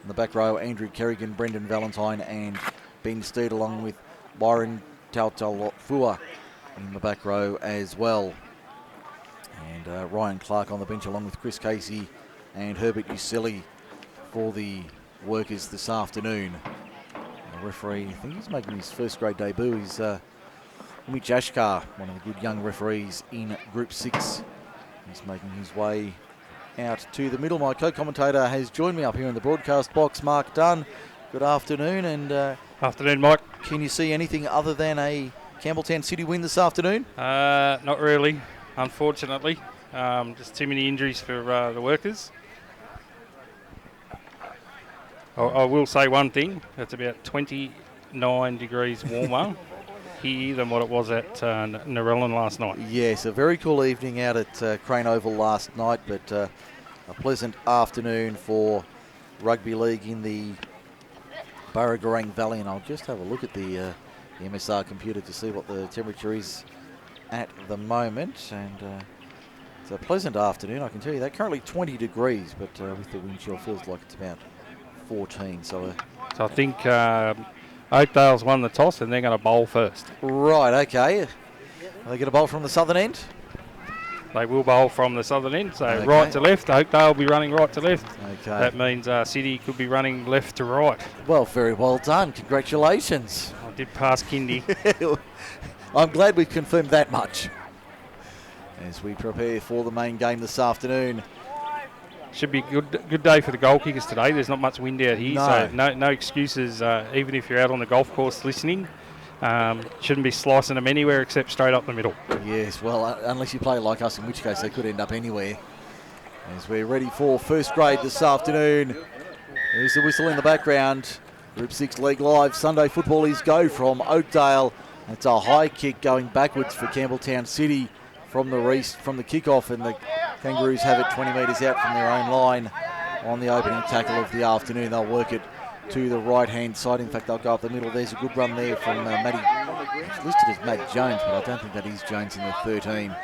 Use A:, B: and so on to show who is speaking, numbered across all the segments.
A: In the back row, Andrew Kerrigan, Brendan Valentine and Ben Steed, along with Byron Tautalofua in the back row as well. And Ryan Clark on the bench along with Chris Casey and Herbert Usilli for the workers this afternoon. The referee, I think he's making his first grade debut. He's Mitch Ashkar, one of the good young referees in Group 6. He's making his way out to the middle. My co-commentator has joined me up here in the broadcast box, Mark Dunn. Good afternoon. And
B: afternoon, Mike.
A: Can you see anything other than a Campbelltown City win this afternoon?
B: Not really, unfortunately. Just too many injuries for the workers. I will say one thing. It's about 29 degrees warmer here than what it was at Narellan last night.
A: Yes, a very cool evening out at Crane Oval last night, but a pleasant afternoon for rugby league in the Burragarang Valley. And I'll just have a look at the MSR computer to see what the temperature is at the moment. And it's a pleasant afternoon, I can tell you that. Currently 20 degrees, but with the wind chill feels like it's about 14. So
B: I think Oakdale's won the toss and they're going to bowl first.
A: Right, okay. Are they going to bowl from the southern end?
B: They will bowl from the southern end, so
A: okay.
B: Right to left. Oakdale will be running right to left.
A: Okay.
B: That means City could be running left to right.
A: Well, very well done. Congratulations.
B: I did pass Kindy.
A: I'm glad we've confirmed that much as we prepare for the main game this afternoon.
B: Should be a good day for the goal kickers today. There's not much wind out here, so no excuses. Even if you're out on the golf course listening, shouldn't be slicing them anywhere except straight up the middle.
A: Yes, well, unless you play like us, in which case they could end up anywhere. As we're ready for first grade this afternoon. There's the whistle in the background. Group 6 League Live. Sunday football is go from Oakdale. It's a high kick going backwards for Campbelltown City from the kickoff, and the Kangaroos have it 20 metres out from their own line on the opening tackle of the afternoon. They'll work it to the right-hand side. In fact, they'll go up the middle. There's a good run there from Matty. It's listed as Matt Jones, but I don't think that is Jones in the 13.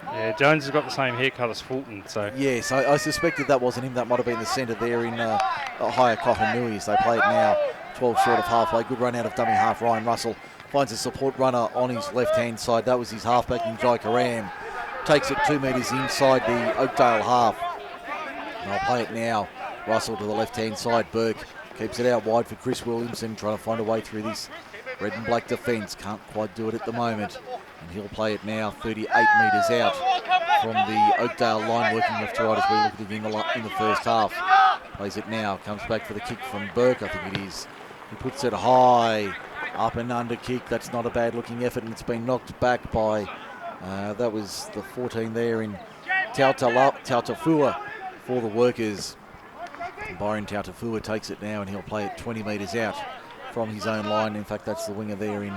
B: Yeah, Jones has got the same haircut as Fulton. So
A: yes, I suspected that wasn't him. That might have been the centre there in Higher Kohanui as they play it now. 12 short of halfway. Good run out of dummy half. Ryan Russell finds a support runner on his left-hand side. That was his halfback in Jai Karam. Takes it 2 metres inside the Oakdale half. And I'll play it now. Russell to the left-hand side. Burke keeps it out wide for Chris Williamson, trying to find a way through this red and black defence. Can't quite do it at the moment. And he'll play it now 38 metres out from the Oakdale line, working left to right as we look at it in the first half. Plays it now. Comes back for the kick from Burke, I think it is. He puts it high. Up and under kick. That's not a bad looking effort, and it's been knocked back by that was the 14 there in Tautafua for the workers. Byron Tautafua takes it now, and he'll play it 20 metres out from his own line. In fact, that's the winger there in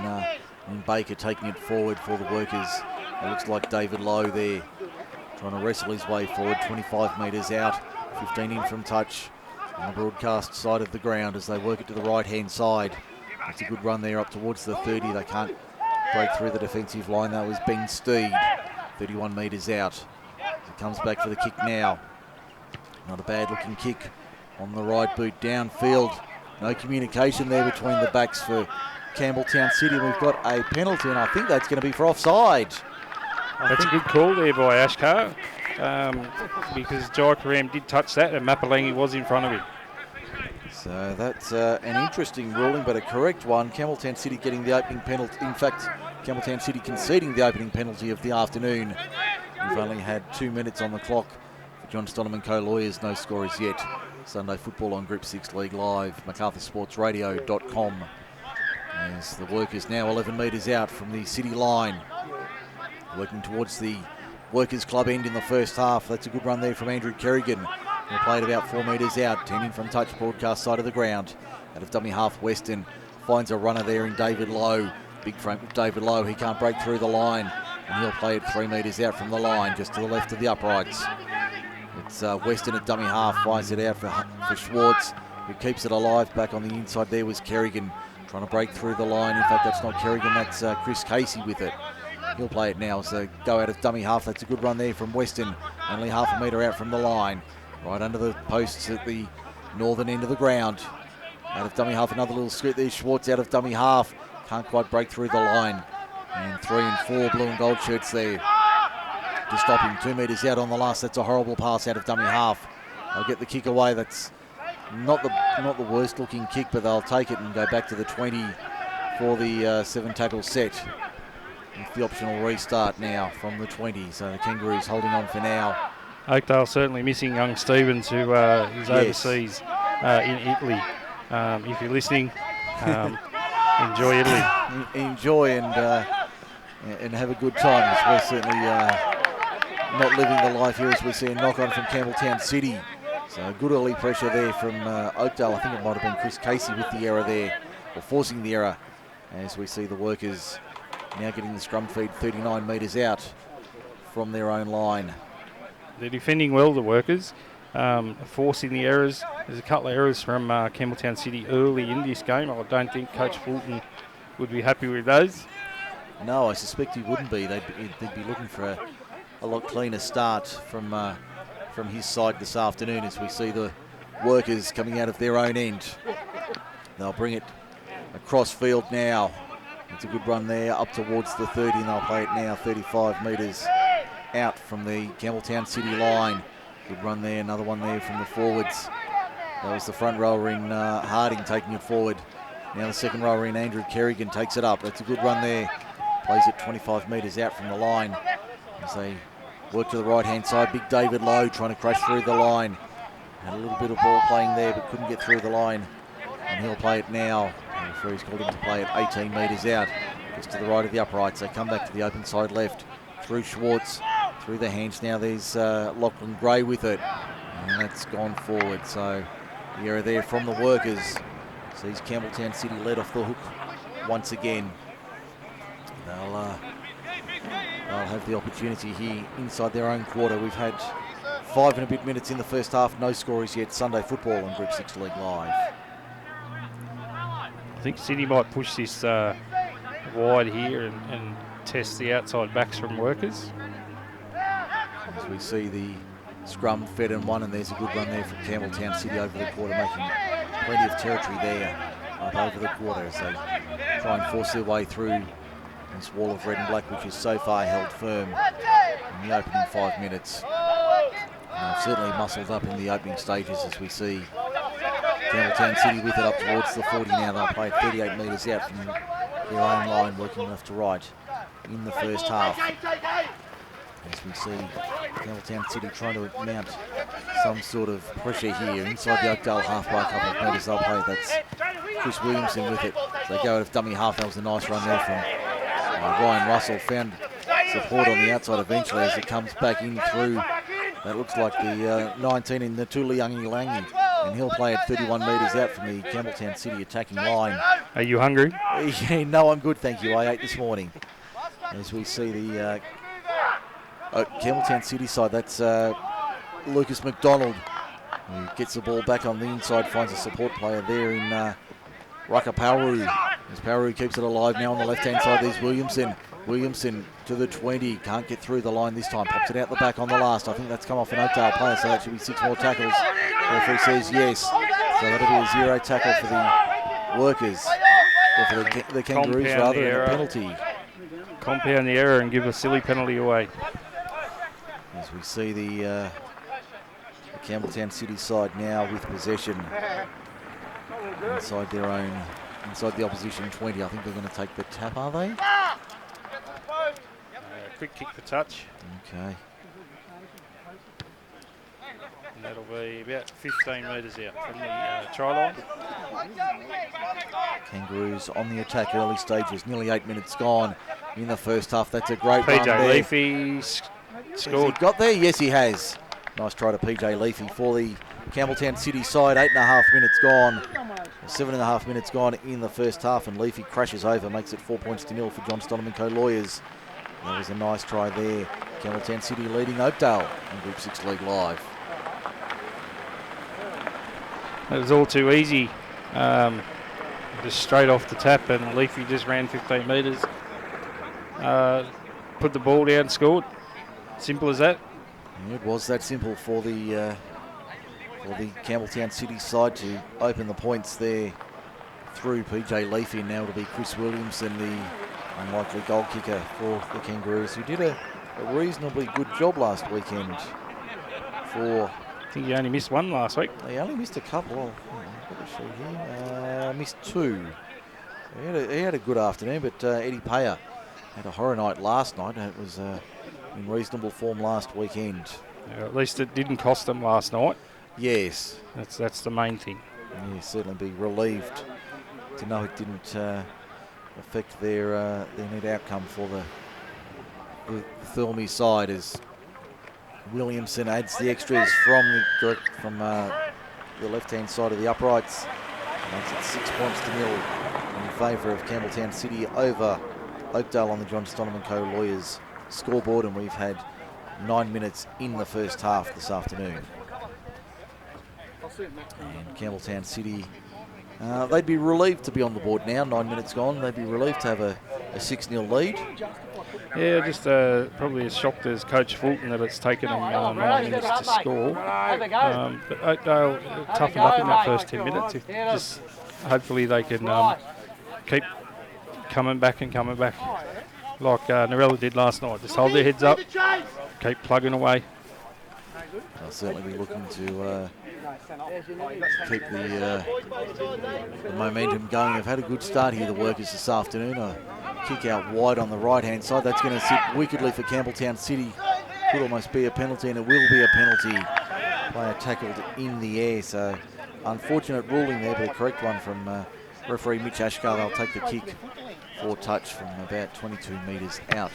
A: Baker taking it forward for the workers. It looks like David Lowe there trying to wrestle his way forward. 25 metres out, 15 in from touch on the broadcast side of the ground as they work it to the right-hand side. It's a good run there up towards the 30. They can't break through the defensive line. That was Ben Steed, 31 metres out. He comes back for the kick now. Not a bad looking kick on the right boot downfield. No communication there between the backs for Campbelltown City. We've got a penalty, and I think that's going to be for offside.
B: That's a good call there by Ashkar, because Jai Karam did touch that and Mapalangi was in front of him.
A: So that's an interesting ruling, but a correct one. Campbelltown City getting the opening penalty. In fact, Campbelltown City conceding the opening penalty of the afternoon. We've only had 2 minutes on the clock for John Stonham & Co lawyers. No score as yet. Sunday football on Group 6 League Live, MacArthurSportsRadio.com. As the workers now 11 metres out from the City line. Working towards the Workers Club end in the first half. That's a good run there from Andrew Kerrigan. He played about 4 metres out, 10 in from touch, broadcast side of the ground. Out of dummy half, Weston finds a runner there in David Lowe. Big front with David Lowe. He can't break through the line, and he'll play it 3 metres out from the line, just to the left of the uprights. It's Weston at dummy half, finds it out for Schwartz, who keeps it alive. Back on the inside there was Kerrigan, trying to break through the line. In fact, that's not Kerrigan, that's Chris Casey with it. He'll play it now, so go out of dummy half. That's a good run there from Weston, only half a metre out from the line. Right under the posts at the northern end of the ground. Out of dummy half, another little scoot there. Schwartz out of dummy half. Can't quite break through the line. And 3 and 4 blue and gold shirts there to stop him. 2 metres out on the last. That's a horrible pass out of dummy half. They'll get the kick away. That's not the worst looking kick, but they'll take it and go back to the 20 for the 7 tackle set. With the optional restart now from the 20. So the Kangaroos holding on for now.
B: Oakdale certainly missing young Stevens, who is overseas in Italy. If you're listening, enjoy Italy.
A: Enjoy and have a good time. As we're certainly not living the life here as we see a knock-on from Campbelltown City. So good early pressure there from Oakdale. I think it might have been Chris Casey with the error there, or forcing the error, as we see the workers now getting the scrum feed 39 metres out from their own line.
B: They're defending well, the workers, forcing the errors. There's a couple of errors from Campbelltown City early in this game. I don't think Coach Fulton would be happy with those.
A: No, I suspect he wouldn't be. They'd be looking for a lot cleaner start from his side this afternoon, as we see the workers coming out of their own end. They'll bring it across field now. It's a good run there up towards the 30, and they'll play it now 35 metres out from the Campbelltown City line. Good run there, another one there from the forwards. That was the front rower in Harding taking it forward. Now the second rower in Andrew Kerrigan takes it up. That's a good run there. Plays it 25 metres out from the line as they work to the right-hand side. Big David Lowe trying to crash through the line. Had a little bit of ball playing there, but couldn't get through the line. And he'll play it now. The referee's called him to play it 18 metres out. Just to the right of the uprights. They come back to the open side left. Through Schwartz. Through the hands now. There's Lachlan Gray with it. And that's gone forward. So the error there from the workers. Sees Campbelltown City led off the hook once again. They'll have the opportunity here inside their own quarter. We've had 5 and a bit minutes in the first half. No scorers yet. Sunday football on Group 6 League Live.
B: I think City might push this wide here and test the outside backs from workers.
A: As we see the scrum fed and won, and there's a good run there from Campbelltown City over the quarter, making plenty of territory there up over the quarter as they try and force their way through this wall of red and black, which is so far held firm in the opening 5 minutes. And they've certainly muscled up in the opening stages as we see Campbelltown City with it up towards the 40 now. They'll play 38 metres out from their own line, working left to right in the first half. As we see Campbelltown City trying to mount some sort of pressure here inside the Oakdale half by a couple of metres. They'll play. That's Chris Williamson with it. So they go out of dummy half. That was a nice run there from Ryan Russell. Found support on the outside eventually as it comes back in through. That looks like the 19 in the Tuliangi Langi. And he'll play it 31 metres out from the Campbelltown City attacking line.
B: Are you hungry?
A: Yeah, no, I'm good, thank you. I ate this morning. As we see the Campbelltown City side, that's Lucas McDonald, who gets the ball back on the inside, finds a support player there in Raka Pauru. As Pauru keeps it alive now on the left-hand side, there's Williamson. Williamson to the 20, can't get through the line this time, pops it out the back on the last. I think that's come off an Oakdale player, so that should be 6 more tackles. The referee says yes, so that'll be a 0 tackle for the workers, or for the Kangaroos rather, and a penalty.
B: Compound the error and give a silly penalty away.
A: As we see the Campbelltown City side now with possession inside their own, inside the opposition 20. I think they're going to take the tap, are they?
B: Quick kick for touch.
A: Okay.
B: And that'll be about 15 metres out from the try line.
A: Kangaroos on the attack early stages. Nearly 8 minutes gone in the first half. That's a great run there.
B: PJ Leafy scored.
A: Has he got there? Yes, he has. Nice try to PJ Leafy for the Campbelltown City side. 8.5 minutes gone. 7.5 minutes gone in the first half, and Leafy crashes over, makes it 4 points to nil for John Stonham & Co Lawyers. That was a nice try there. Campbelltown City leading Oakdale in Group 6 League Live.
B: It was all too easy. Just straight off the tap, and Leafy just ran 15 metres. Put the ball down, scored. Simple as that.
A: It was that simple for the for the Campbelltown City side to open the points there through PJ Leafy. Now it'll be Chris Williamson, the unlikely goal kicker for the Kangaroos, who did a reasonably good job last weekend. I
B: think he only missed one last week.
A: He only missed a couple. What did she here? Missed two. So he had a good afternoon, but Eddie Payer had a horror night last night. It was in reasonable form last weekend.
B: Yeah, at least it didn't cost them last night.
A: Yes.
B: That's the main thing.
A: Yeah, certainly be relieved to know it didn't affect their net outcome for the Thurlby side, as Williamson adds the extras from the left-hand side of the uprights. Makes it 6 points to 0 in favour of Campbelltown City over Oakdale on the John Stonham & Co Lawyers scoreboard, and we've had 9 minutes in the first half this afternoon. And Campbelltown City, they'd be relieved to be on the board now, 9 minutes gone. They'd be relieved to have a 6-0 lead.
B: Yeah, just probably as shocked as Coach Fulton that it's taken them 9 minutes to score. But Oakdale toughened up in that first 10 minutes. Just hopefully they can keep coming back, like Narella did last night. Just hold their heads up, keep plugging away.
A: They'll certainly be looking to keep the momentum going. They've had a good start here, the Workers, this afternoon. A kick out wide on the right-hand side. That's going to sit wickedly for Campbelltown City. Could almost be a penalty, and it will be a penalty. Player tackled in the air, so unfortunate ruling there, but a correct one from referee Mitch Ashgar. They'll take the kick for touch from about 22 metres out.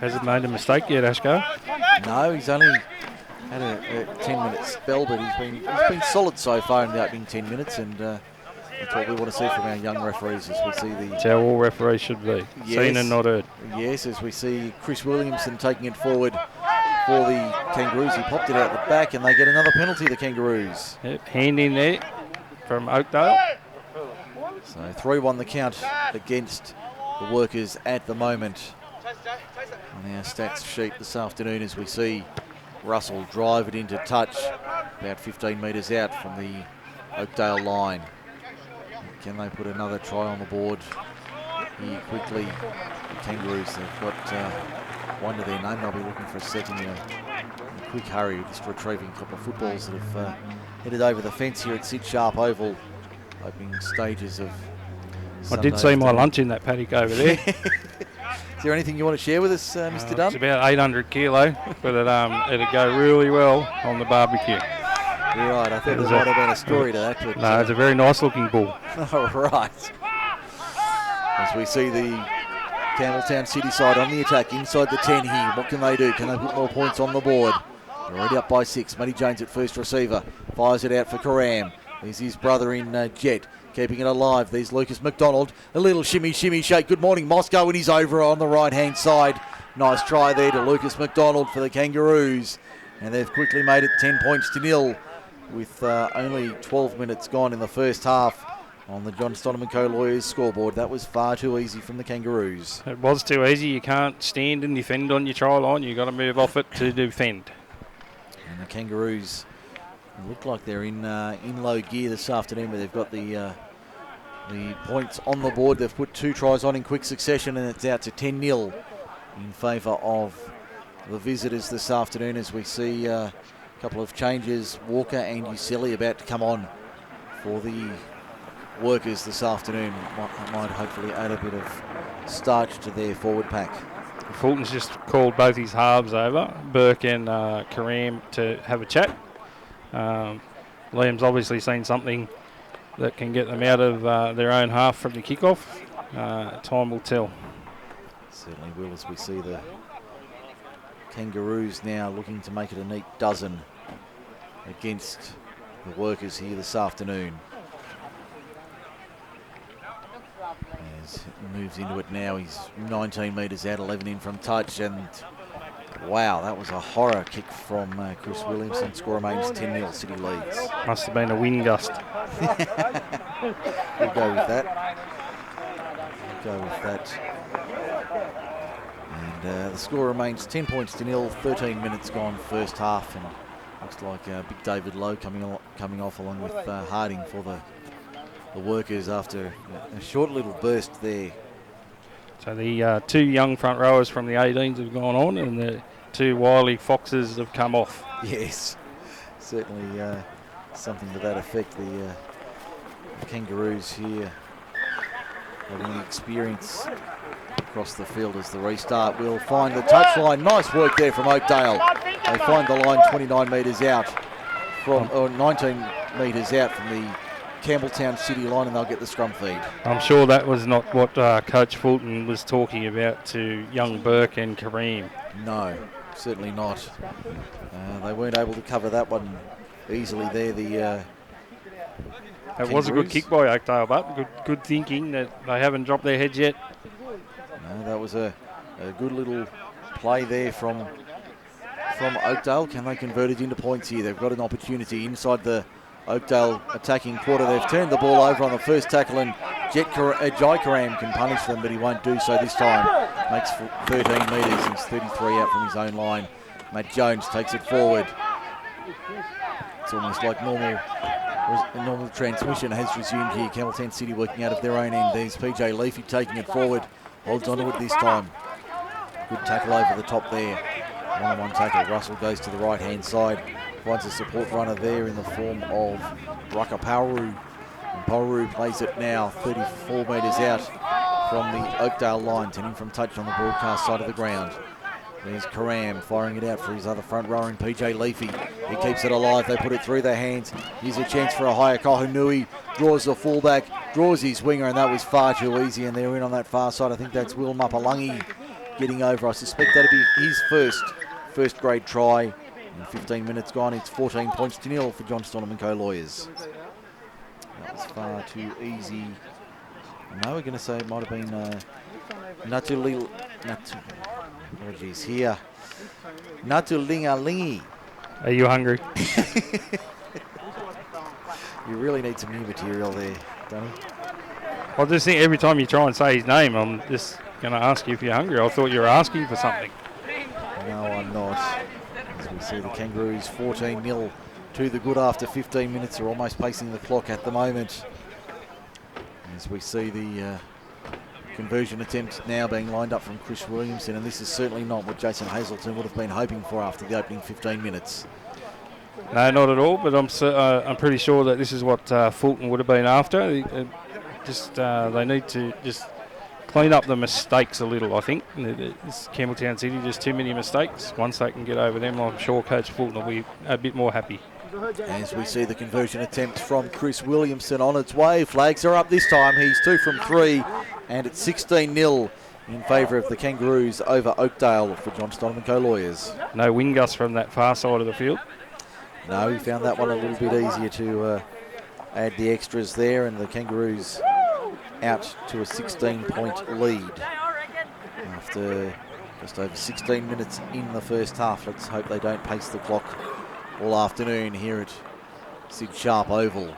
B: Hasn't made a mistake yet, Ashgar?
A: No, he's only had a 10-minute spell, but he's been solid so far in the opening 10 minutes, and that's what we want to see from our young referees, as we see the...
B: That's how all referees should be. Yes, seen and not heard.
A: Yes, as we see Chris Williamson taking it forward for the Kangaroos. He popped it out the back, and they get another penalty, the Kangaroos.
B: Yep, hand in there from Oakdale.
A: So 3-1 the count against the Workers at the moment. On our stats sheet this afternoon, as we see Russell drive it into touch about 15 metres out from the Oakdale line. Can they put another try on the board here quickly? The Kangaroos, they've got one to their name. They'll be looking for a second in a quick hurry, just retrieving a couple of footballs that have headed over the fence here at Sid Sharpe Oval. Opening stages of Sunday.
B: I did see my lunch in that paddock over there.
A: Is there anything you want to share with us, Mr. Dunn?
B: It's about 800 kilo, but it'd go really well on the barbecue.
A: Right, I thought there might have been a story to that. But,
B: no, it's a very nice looking bull.
A: All right. As we see the Campbelltown City side on the attack inside the 10 here. What can they do? Can they put more points on the board? They're already up by 6. Matty Jones at first receiver. Fires it out for Karam. There's his brother in Jet, keeping it alive. There's Lucas McDonald. A little shimmy shake. Good morning, Moscow, and he's over on the right-hand side. Nice try there to Lucas McDonald for the Kangaroos. And they've quickly made it 10 points to 0 with only 12 minutes gone in the first half on the John Stonham & Co Lawyers scoreboard. That was far too easy from the Kangaroos.
B: It was too easy. You can't stand and defend on your try line. You've got to move off it to defend.
A: And the Kangaroos look like they're in low gear this afternoon, but they've got the points on the board. They've put 2 tries on in quick succession, and it's out to 10-0 in favour of the visitors this afternoon, as we see a couple of changes. Walker and Uselli about to come on for the Workers this afternoon. Might hopefully add a bit of starch to their forward pack.
B: Fulton's just called both his halves over, Burke and Karam, to have a chat. Liam's obviously seen something that can get them out of their own half from the kickoff. Time will tell.
A: Certainly will, as we see the Kangaroos now looking to make it a neat dozen against the Workers here this afternoon. As he moves into it now, he's 19 metres out, 11 in from touch, and wow, that was a horror kick from Chris Williamson. Score remains 10-0, City leads.
B: Must have been a wind gust.
A: We'll go with that. And the score remains 10 points to 0, 13 minutes gone first half, and Looks like Big David Lowe coming off along with Harding for the workers after a short little burst there.
B: So the two young front rowers from the 18s have gone on, and the two wily foxes have come off.
A: Yes, certainly something to that effect. The Kangaroos here having experience across the field as the restart will find the touchline. Nice work there from Oakdale. They find the line 29 metres out from, or 19 metres out from the Campbelltown City line, and they'll get the scrum feed.
B: I'm sure that was not what Coach Fulton was talking about to young Burke and Kareem.
A: No, certainly not. They weren't able to cover that one easily there.
B: It was a good kick by Oakdale, but good thinking that they haven't dropped their heads yet.
A: No, that was a good little play there from Oakdale. Can they convert it into points here? They've got an opportunity inside the Oakdale attacking quarter. They've turned the ball over on the first tackle, and Jai Karam can punish them, but he won't do so this time. Makes 13 metres. He's 33 out from his own line. Matt Jones takes it forward. It's almost like normal transmission has resumed here. Campbelltown City working out of their own end. There's PJ Leafy taking it forward. Holds onto it this time. Good tackle over the top there. One-on-one tackle. Russell goes to the right-hand side. Finds a support runner there in the form of Rucker Pauru. And Pauru plays it now 34 metres out from the Oakdale line, turning from touch on the broadcast side of the ground. There's Karam firing it out for his other front rower in PJ Leafy. He keeps it alive. They put it through their hands. Here's a chance for a higher Kohunui. Draws the fullback, draws his winger, and that was far too easy. And they're in on that far side. I think that's Will Mapalungi getting over. I suspect that'll be his first grade try. In 15 minutes gone, it's 14 points to nil for John Stonham and Co-Lawyers. That was far too easy. No, we're going to say it might have been Natulingalingi.
B: Are you hungry?
A: You really need some new material there, Dunny.
B: I just think every time you try and say his name, I'm just going to ask you if you're hungry. I thought you were asking for something.
A: No, I'm not. As we see the Kangaroos 14-0 to the good after 15 minutes. Are almost pacing the clock at the moment. As we see the conversion attempt now being lined up from Chris Williamson, and this is certainly not what Jason Hazelton would have been hoping for after the opening 15 minutes.
B: No, not at all, but I'm pretty sure that this is what Fulton would have been after. They need to just clean up the mistakes a little, I think. This Campbelltown City, just too many mistakes. Once they can get over them, I'm sure Coach Fulton will be a bit more happy.
A: As we see the conversion attempt from Chris Williamson on its way. Flags are up this time. He's 2 from 3, and it's 16-0 in favour of the Kangaroos over Oakdale for John Stonham and Co-Lawyers.
B: No wind gusts from that far side of the field.
A: No, he found that one a little bit easier to add the extras there, and the Kangaroos out to a 16-point lead after just over 16 minutes in the first half. Let's hope they don't pace the clock all afternoon here at Sid Sharpe Oval.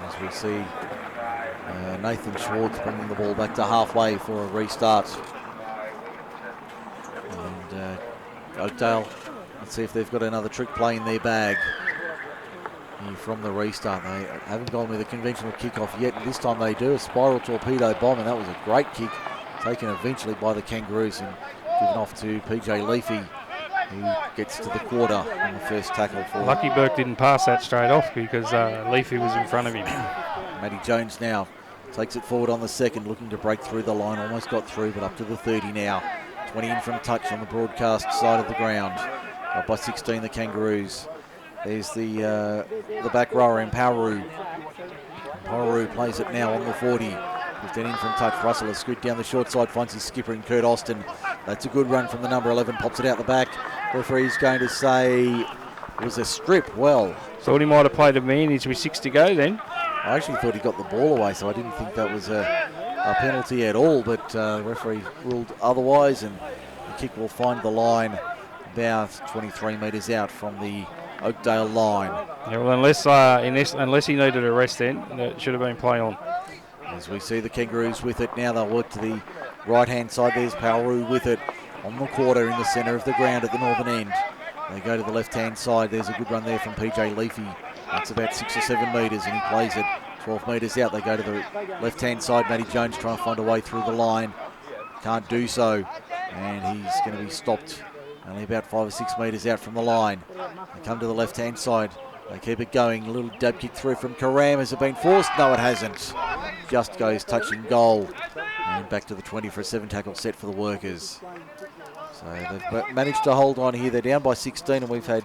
A: As we see Nathan Schwartz bringing the ball back to halfway for a restart. And Oakdale, let's see if they've got another trick play in their bag here from the restart. They haven't gone with a conventional kickoff yet. This time they do. A spiral torpedo bomb, and that was a great kick taken eventually by the Kangaroos and given off to PJ Leafy, who gets to the quarter on the first tackle for.
B: Lucky Burke didn't pass that straight off because Leafy was in front of him.
A: Matty Jones now takes it forward on the second, looking to break through the line. Almost got through, but up to the 30 now. 20 in from touch on the broadcast side of the ground. Up by 16, the Kangaroos. There's the back rower in Pauru. Pauru plays it now on the 40. 15 in from touch. Russell has scoot down the short side, finds his skipper in Kurt Austin. That's a good run from the number 11, pops it out the back. Referee's going to say it was a strip. Well,
B: thought he might have played advantage with 6 to go then.
A: I actually thought he got the ball away, so I didn't think that was a penalty at all, but the referee ruled otherwise, and the kick will find the line about 23 metres out from the Oakdale line.
B: Yeah, well, unless he needed a rest then, it should have been play on.
A: As we see the Kangaroos with it now, they'll work to the right-hand side. There's Pauru with it on the quarter in the centre of the ground at the northern end. They go to the left-hand side. There's a good run there from PJ Leafy. That's about 6 or 7 metres, and he plays it 12 metres out. They go to the left-hand side. Matty Jones trying to find a way through the line. Can't do so, and he's going to be stopped only about 5 or 6 metres out from the line. They come to the left-hand side. They keep it going. A little dab kick through from Karam. Has it been forced? No, it hasn't. Just goes touching goal. And back to the 20 for a 7-tackle set for the Workers. So they've managed to hold on here. They're down by 16, and we've had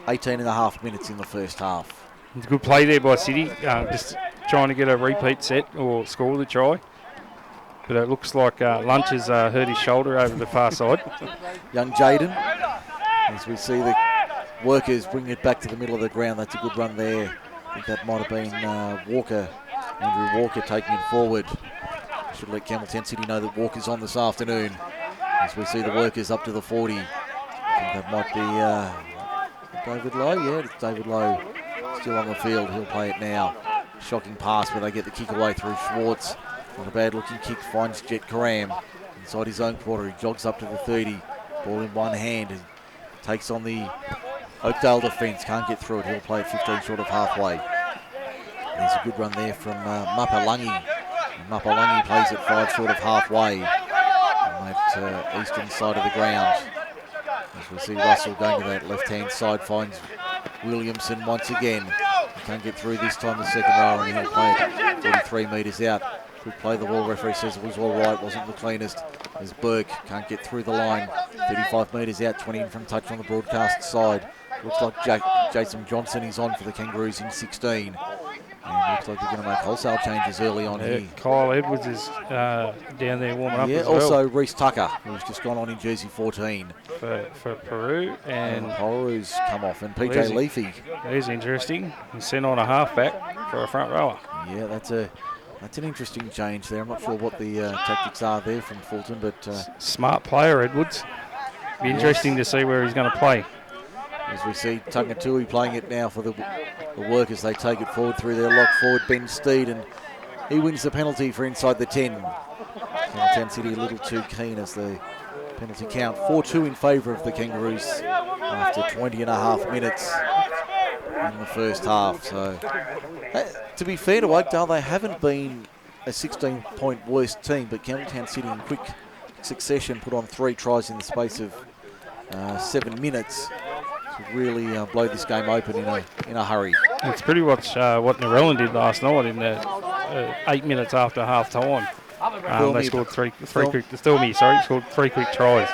A: 18 and a half minutes in the first half.
B: It's a good play there by City. Just trying to get a repeat set or score the try. But it looks like Lunch has hurt his shoulder over the far side.
A: Young Jaden, as we see the Workers bring it back to the middle of the ground. That's a good run there. I think that might have been Andrew Walker taking it forward. Should let Campbelltown City know that Walker's on this afternoon. As we see the Workers up to the 40. I think that might be David Lowe. Yeah, it's David Lowe still on the field. He'll play it now. Shocking pass, but they get the kick away through Schwartz. Not a bad looking kick, finds Jet Karam inside his own quarter. He jogs up to the 30. Ball in one hand and takes on the Oakdale defence. Can't get through it. He'll play it 15 short of halfway. There's a good run there from Mapalungi. Mapalungi plays it 5 short of halfway on that eastern side of the ground. As we see Russell going to that left-hand side, finds Williamson once again. He can't get through this time, the second row, and he'll play it 43 metres out. Good play, the ball referee says it was all right, wasn't the cleanest. As Burke can't get through the line, 35 metres out, 20 in from touch on the broadcast side. Looks like Jason Johnson is on for the Kangaroos in 16. And looks like they're going to make wholesale changes early on here.
B: Kyle Edwards is down there warming up as well.
A: Also Reece Tucker, who's just gone on in jersey 14.
B: For Peru. And
A: Peru's come off. And PJ Leafy.
B: There's interesting. He's sent on a halfback for a front rower.
A: Yeah, that's an interesting change there. I'm not sure what the tactics are there from Fulton, but...
B: smart player, Edwards. Be interesting to see where he's going to play.
A: As we see Tungatui playing it now for the Workers. They take it forward through their lock forward, Ben Steed, and he wins the penalty for inside the 10. Campbelltown City a little too keen as the penalty count. 4-2 in favour of the Kangaroos after 20 and a half minutes in the first half. So, to be fair to Oakdale, they haven't been a 16-point worst team, but Campbelltown City in quick succession put on 3 tries in the space of 7 minutes. Really blow this game open in a hurry.
B: It's pretty much what Narellan did last night in the 8 minutes after half time. They scored three quick tries.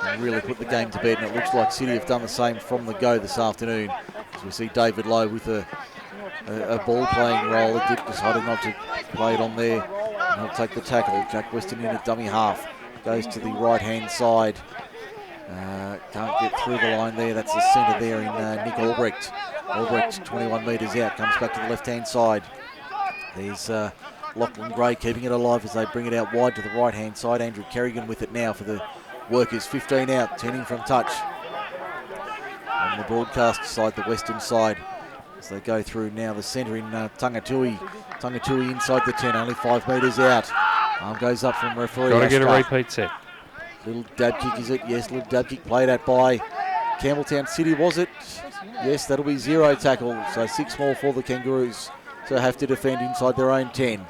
A: And really put the game to bed, and it looks like City have done the same from the go this afternoon. As we see David Lowe with a ball playing role. It did decided not to play it on there. And he'll take the tackle. Jack Weston in at dummy half. Goes to the right hand side. Can't get through the line there. That's the centre there in Nick Albrecht. Albrecht 21 metres out, comes back to the left-hand side. There's Lachlan Gray keeping it alive as they bring it out wide to the right-hand side. Andrew Kerrigan with it now for the Workers. 15 out, 10 in from touch. On the broadcast side, the western side, as they go through now the centre in Tungatui. Tungatui inside the 10, only 5 metres out. Arm goes up from referee.
B: Got to get a repeat set.
A: Little dab kick, is it? Yes, little dab kick played at by Campbelltown City, was it? Yes, that'll be 0 tackle. So 6 more for the Kangaroos. So have to defend inside their own 10.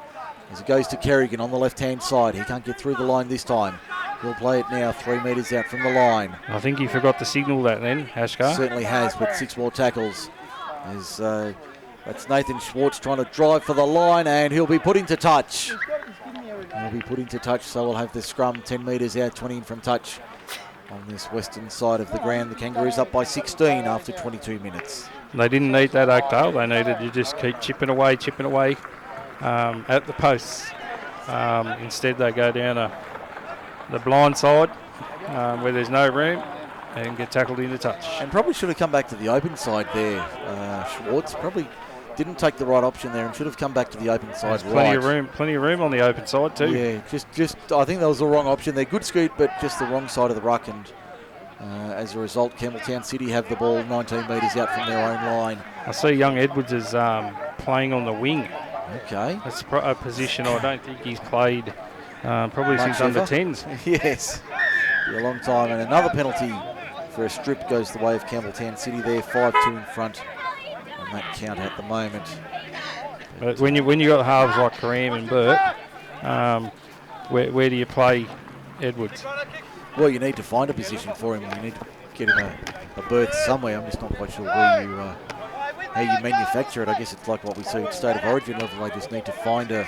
A: As it goes to Kerrigan on the left-hand side. He can't get through the line this time. He'll play it now 3 metres out from the line.
B: I think he forgot to signal that then, Hashkar.
A: Certainly has, but 6 more tackles. As that's Nathan Schwartz trying to drive for the line, and he'll be put into touch. He'll be put into touch, so we'll have the scrum 10 metres out, 20 in from touch on this western side of the ground. The Kangaroos up by 16 after 22 minutes.
B: They didn't need that Oakdale. They needed to just keep chipping away at the posts. Instead, they go down the blind side where there's no room and get tackled into touch.
A: And probably should have come back to the open side there, Schwartz. Probably didn't take the right option there and should have come back to the open side.
B: There's plenty of room on the open side too.
A: Yeah, just I think that was the wrong option there. Good scoot, but just the wrong side of the ruck, and as a result, Campbelltown City have the ball 19 metres out from their own line.
B: I see young Edwards is playing on the wing.
A: Okay.
B: That's a position I don't think he's played probably since under 10s.
A: Yes, be a long time, and another penalty for a strip goes the way of Campbelltown City there, 5-2 in front on that count at the moment.
B: But when you got halves like Kareem and Burt, where do you play Edwards?
A: Well, you need to find a position for him. You need to get him a berth somewhere. I'm just not quite sure where you how you manufacture it. I guess it's like what we see at State of Origin level. They just need to find a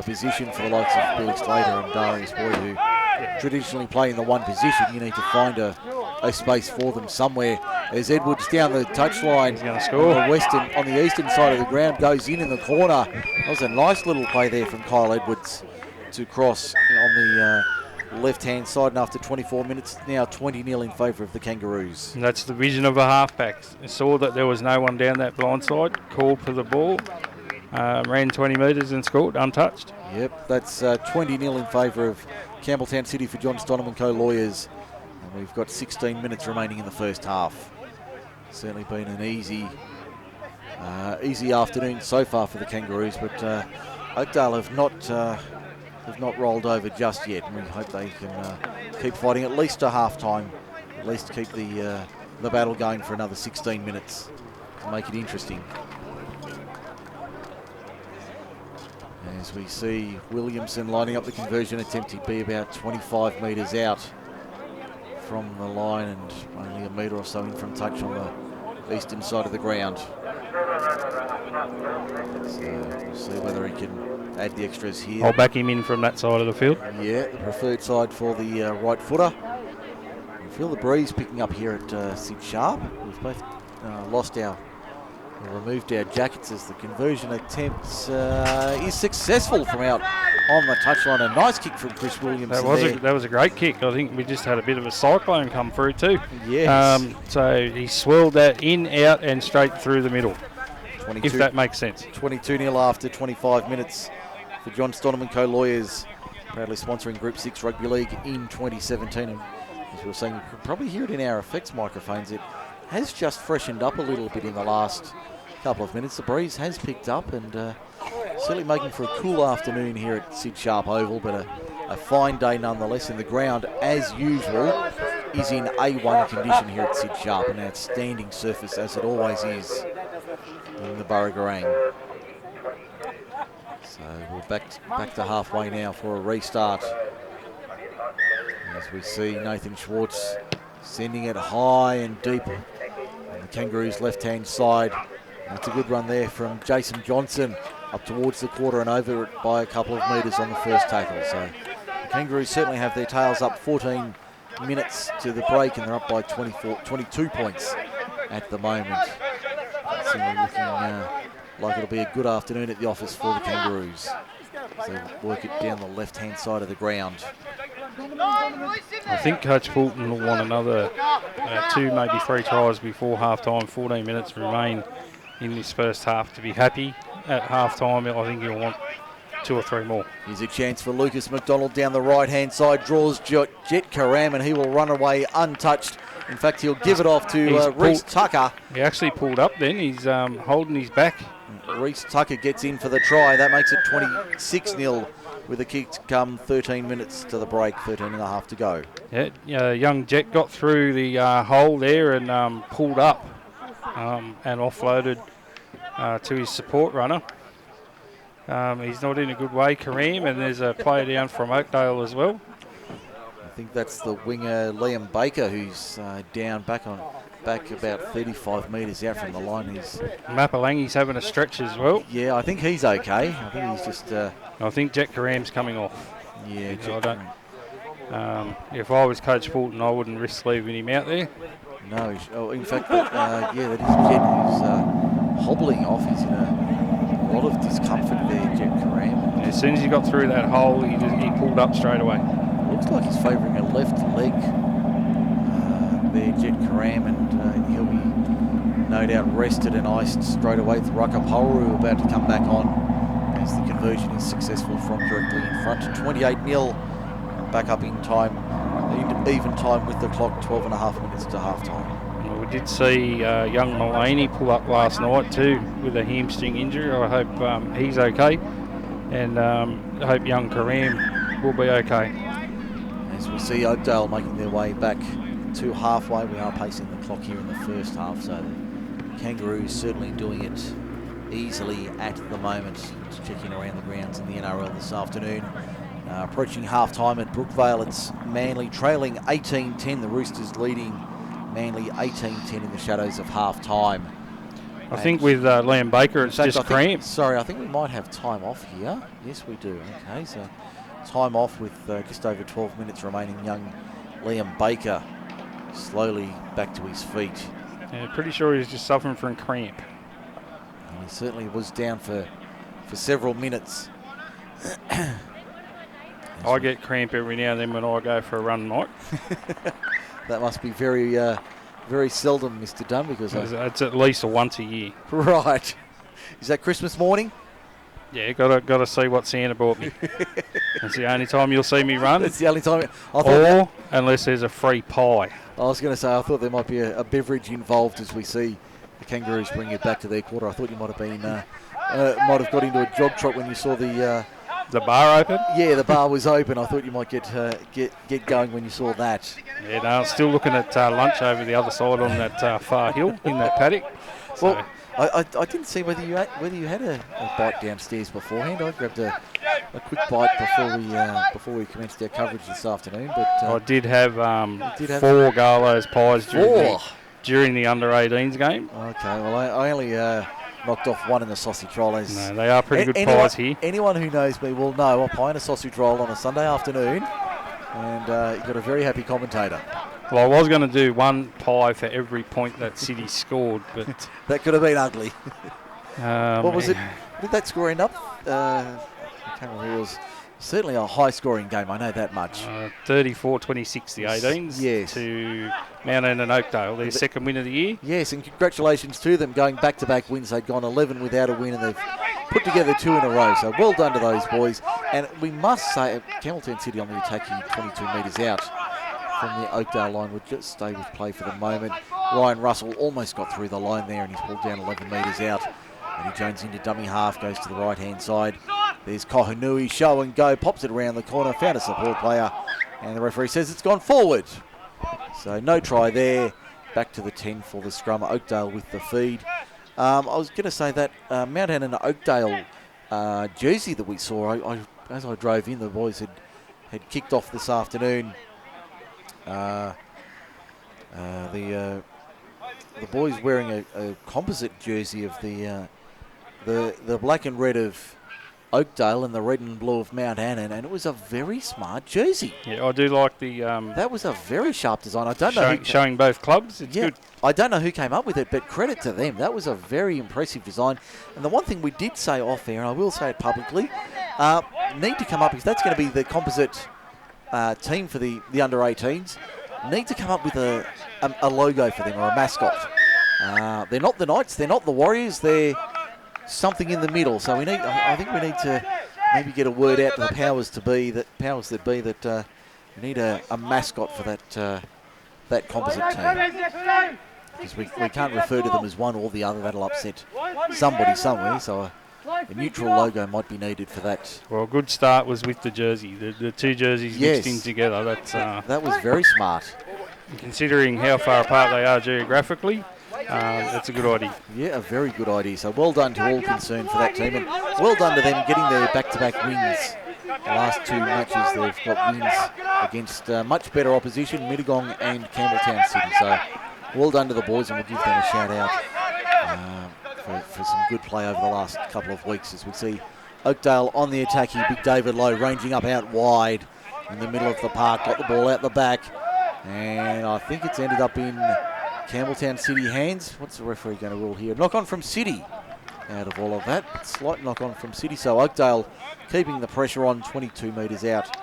A: position for the likes of Billy Slater and Darius Boyd, who traditionally play in the one position. You need to find a space for them somewhere. As Edwards down the touchline,
B: he's going to score.
A: On the eastern side of the ground, goes in the corner. That was a nice little play there from Kyle Edwards to cross on the left-hand side, and after 24 minutes, now 20-0 in favour of the Kangaroos.
B: And that's the vision of a halfback. Saw that there was no one down that blind side, called for the ball, ran 20 metres and scored, untouched.
A: Yep, that's 20-0 in favour of Campbelltown City for John Stonham and co-lawyers. And we've got 16 minutes remaining in the first half. Certainly been an easy afternoon so far for the Kangaroos, but Oakdale have not rolled over just yet, and we hope they can keep fighting at least to half-time, at least keep the battle going for another 16 minutes to make it interesting. As we see Williamson lining up the conversion attempt, he'd be about 25 metres out from the line and only a metre or so in from touch on the eastern side of the ground. So we'll see whether he can add the extras here.
B: I'll back him in from that side of the field.
A: Yeah, the preferred side for the right footer. We feel the breeze picking up here at Sid Sharpe. We've both removed our jackets as the conversion attempt is successful from out on the touchline. A nice kick from Chris Williamson.
B: That was a great kick. I think we just had a bit of a cyclone come through too.
A: Yes.
B: So he swirled that in, out and straight through the middle, if that makes sense.
A: 22-0 after 25 minutes for John Stonham and co-lawyers, proudly sponsoring Group 6 Rugby League in 2017. And as we were saying, you could probably hear it in our effects microphones. It has just freshened up a little bit in the last couple of minutes. The breeze has picked up and certainly making for a cool afternoon here at Sid Sharpe Oval, but a fine day nonetheless. And the ground, as usual, is in A1 condition here at Sid Sharpe, an outstanding surface as it always is in the Burragarang. So we're back to halfway now for a restart. As we see Nathan Schwartz sending it high and deep on the Kangaroos' left-hand side. That's a good run there from Jason Johnson up towards the quarter and over it by a couple of metres on the first tackle. So the Kangaroos certainly have their tails up 14 minutes to the break, and they're up by 22 points at the moment. It's certainly looking like it'll be a good afternoon at the office for the Kangaroos. They work it down the left-hand side of the ground.
B: I think Coach Fulton will want another 2, maybe 3 tries before half-time. 14 minutes remain in this first half to be happy. At half-time, I think he'll want 2 or 3 more.
A: Here's a chance for Lucas McDonald down the right-hand side. Draws Jet Karam, and he will run away untouched. In fact, he'll give it off to Reece Tucker.
B: He actually pulled up then. He's holding his back.
A: Reece Tucker gets in for the try. That makes it 26-0 with a kick to come 13 minutes to the break, 13 and a half to go.
B: Yeah, young Jet got through the hole there and pulled up and offloaded to his support runner. He's not in a good way, Kareem, and there's a player down from Oakdale as well.
A: I think that's the winger Liam Baker, who's down back about 35 metres out from the line.
B: Mapalangi's having a stretch as well.
A: Yeah, I think he's okay. I think he's just...
B: I think Jet Karam's coming off.
A: Yeah,
B: if I was Coach Fulton, I wouldn't risk leaving him out there.
A: No, in fact, that is Jet who's hobbling off. He's in a lot of discomfort there, Jet Karam.
B: As soon as he got through that hole, he pulled up straight away.
A: Looks like he's favouring a left leg there, Jet Karam, and he'll be no doubt rested and iced straight away. With Rakapauru about to come back on as the conversion is successful from directly in front. 28-0, back up in time, even time with the clock, 12 and a half minutes to half-time.
B: Well, we did see young Mullaney pull up last night too with a hamstring injury. I hope he's okay, and I hope young Kareem will be okay.
A: As we see Oakdale making their way back to halfway. We are pacing the clock here in the first half, so the Kangaroos certainly doing it easily at the moment. Just checking around the grounds in the NRL this afternoon. Approaching half-time at Brookvale, it's Manly trailing 18-10. The Roosters leading Manly 18-10 in the shadows of half-time.
B: I think with Liam Baker, it's just cramp.
A: Sorry, I think we might have time off here. Yes, we do. Okay, so time off with just over 12 minutes remaining. Young Liam Baker slowly back to his feet.
B: Yeah, pretty sure he's just suffering from cramp.
A: And he certainly was down for several minutes.
B: I get cramp every now and then when I go for a run, Mike.
A: That must be very, very seldom, Mr. Dunn, because
B: it's at least once a year.
A: Right. Is that Christmas morning?
B: Yeah, got to see what Santa brought me. That's the only time you'll see me run.
A: That's the only time.
B: Or unless there's a free pie.
A: I was going to say, I thought there might be a beverage involved as we see the Kangaroos bring it back to their quarter. I thought you might have been, might have got into a jog trot when you saw the
B: bar open.
A: Yeah, the bar was open. I thought you might get going when you saw that.
B: Yeah, no, I'm still looking at lunch over the other side on that far hill in that paddock. So.
A: Well, I didn't see whether you had a bite downstairs beforehand. I grabbed a quick bite before we commenced our coverage this afternoon. But
B: I did have 4 Garlo's pies during the under-18s game.
A: Okay, well I only knocked off one in the sausage roll.
B: No, they are pretty good pies here.
A: Anyone who knows me will know a pie and a sausage roll on a Sunday afternoon, and you've got a very happy commentator.
B: Well, I was going to do 1 pie for every point that City scored, but
A: that could have been ugly. What was it? What did that score end up? I can't remember. It was certainly a high-scoring game. I know that much.
B: 34-26, the 18s.
A: Yes.
B: To Mount Annan and Oakdale, their second win of the year.
A: Yes, and congratulations to them going back-to-back wins. They'd gone 11 without a win, and they've put together 2 in a row. So well done to those boys. And we must say, Campbelltown City on the attacking 22 metres out from the Oakdale line would just stay with play for the moment. Ryan Russell almost got through the line there, and he's pulled down 11 metres out. Eddie Jones into dummy half, goes to the right-hand side. There's Kohanui, show and go, pops it around the corner, found a support player, and the referee says it's gone forward. So no try there. Back to the 10 for the scrum. Oakdale with the feed. I was going to say that Mount Annan and Oakdale jersey that we saw, as I drove in, the boys had kicked off this afternoon. The boys wearing a composite jersey of the black and red of Oakdale and the red and blue of Mount Annan, and it was a very smart jersey.
B: Yeah, I do like the...
A: that was a very sharp design. I don't know
B: showing both clubs. It's good.
A: I don't know who came up with it, but credit to them. That was a very impressive design. And the one thing we did say off air, and I will say it publicly, need to come up, because that's going to be the composite team for the under-18s, need to come up with a logo for them, or a mascot. They're not the Knights, they're not the Warriors, they're something in the middle. So I think we need to maybe get a word out to the powers that be that we need a mascot for that composite team. Because we can't refer to them as one or the other. That'll upset somebody somewhere. So a neutral logo might be needed for that.
B: Well, a good start was with the jersey. The 2 jerseys mixed in together.
A: That was very smart.
B: Considering how far apart they are geographically, that's a good idea.
A: Yeah, a very good idea. So well done to all concerned for that team, and well done to them getting their back-to-back wins. The last 2 matches they've got wins against much better opposition, Mittagong and Campbelltown City. So well done to the boys, and we'll give them a shout out for some good play over the last couple of weeks, as we see Oakdale on the attack here. Big David Lowe ranging up out wide in the middle of the park, got the ball out the back, and I think it's ended up in Campbelltown City hands. What's the referee going to rule here? Knock on from City out of all of that. Slight knock on from City. So Oakdale keeping the pressure on, 22 metres out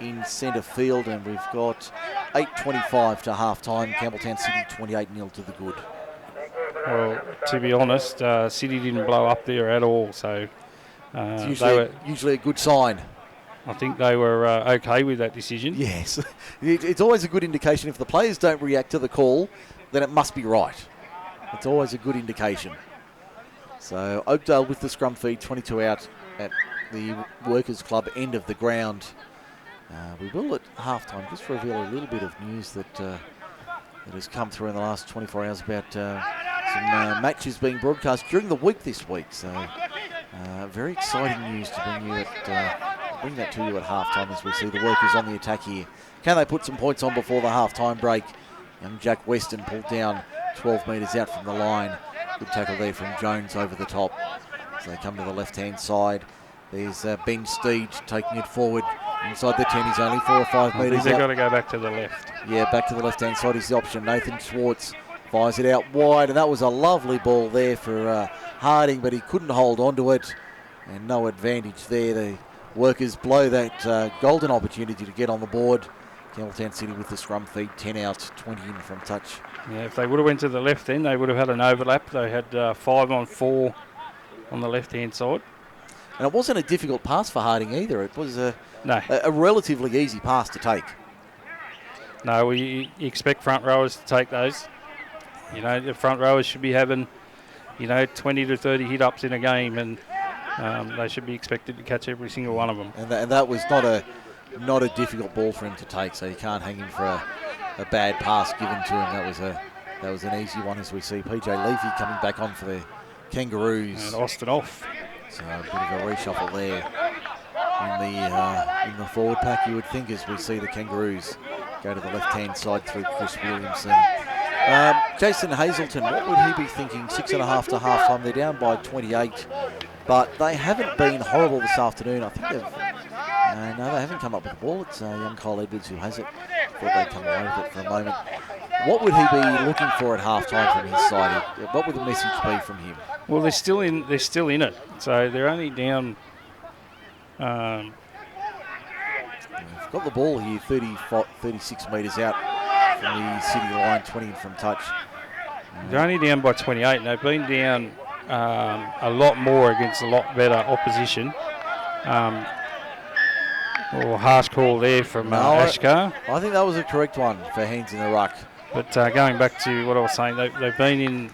A: in centre field, and we've got 8:25 to half time. Campbelltown City 28-0 to the good.
B: Well, to be honest, City didn't blow up there at all, so
A: it's usually a good sign.
B: I think they were okay with that decision.
A: Yes. It's always a good indication. If the players don't react to the call, then it must be right. It's always a good indication. So Oakdale with the scrum feed, 22 out at the Workers Club end of the ground. We will at halftime just reveal a little bit of news that that has come through in the last 24 hours about some matches being broadcast during the week this week. So very exciting news to bring that to you at halftime as we see the Workers on the attack here. Can they put some points on before the halftime break? Young Jack Weston pulled down 12 metres out from the line. Good tackle there from Jones over the top. So they come to the left-hand side. There's Ben Steed taking it forward. Inside the 10, he's only 4 or 5 metres out.
B: They've got to go back to the left.
A: Yeah, back to the left-hand side is the option. Nathan Schwartz fires it out wide, and that was a lovely ball there for Harding, but he couldn't hold on to it, and no advantage there. The Workers blow that golden opportunity to get on the board. Campbelltown City with the scrum feed, 10 out, 20 in from touch.
B: Yeah, if they would have went to the left then, they would have had an overlap. They had 5 on 4 on the left-hand side.
A: And it wasn't a difficult pass for Harding either. It was a relatively easy pass to take.
B: No, you expect front rowers to take those. You know, the front rowers should be having, 20 to 30 hit-ups in a game, and they should be expected to catch every single one of them.
A: And that was not a difficult ball for him to take, so you can't hang him for a bad pass given to him. That was an easy one, as we see PJ Leafy coming back on for the Kangaroos.
B: And Austin off.
A: So a bit of a reshuffle there in the forward pack, you would think, as we see the Kangaroos go to the left-hand side through Chris Williamson. Jason Hazelton, what would he be thinking? 6.5 to half-time. They're down by 28, but they haven't been horrible this afternoon. I think they haven't come up with the ball. It's young Kyle Edwards who has it. Thought they'd come away with it for a moment. What would he be looking for at half-time from his side? What would the message be from him?
B: Well, they're still in it. So they're only down.
A: They've got the ball here, 36 metres out from the city line, 20 in from touch.
B: They're only down by 28, and they've been down a lot more against a lot better opposition. Harsh call there from Ashkar.
A: I think that was a correct one for hands in the ruck.
B: But going back to what I was saying, they've been in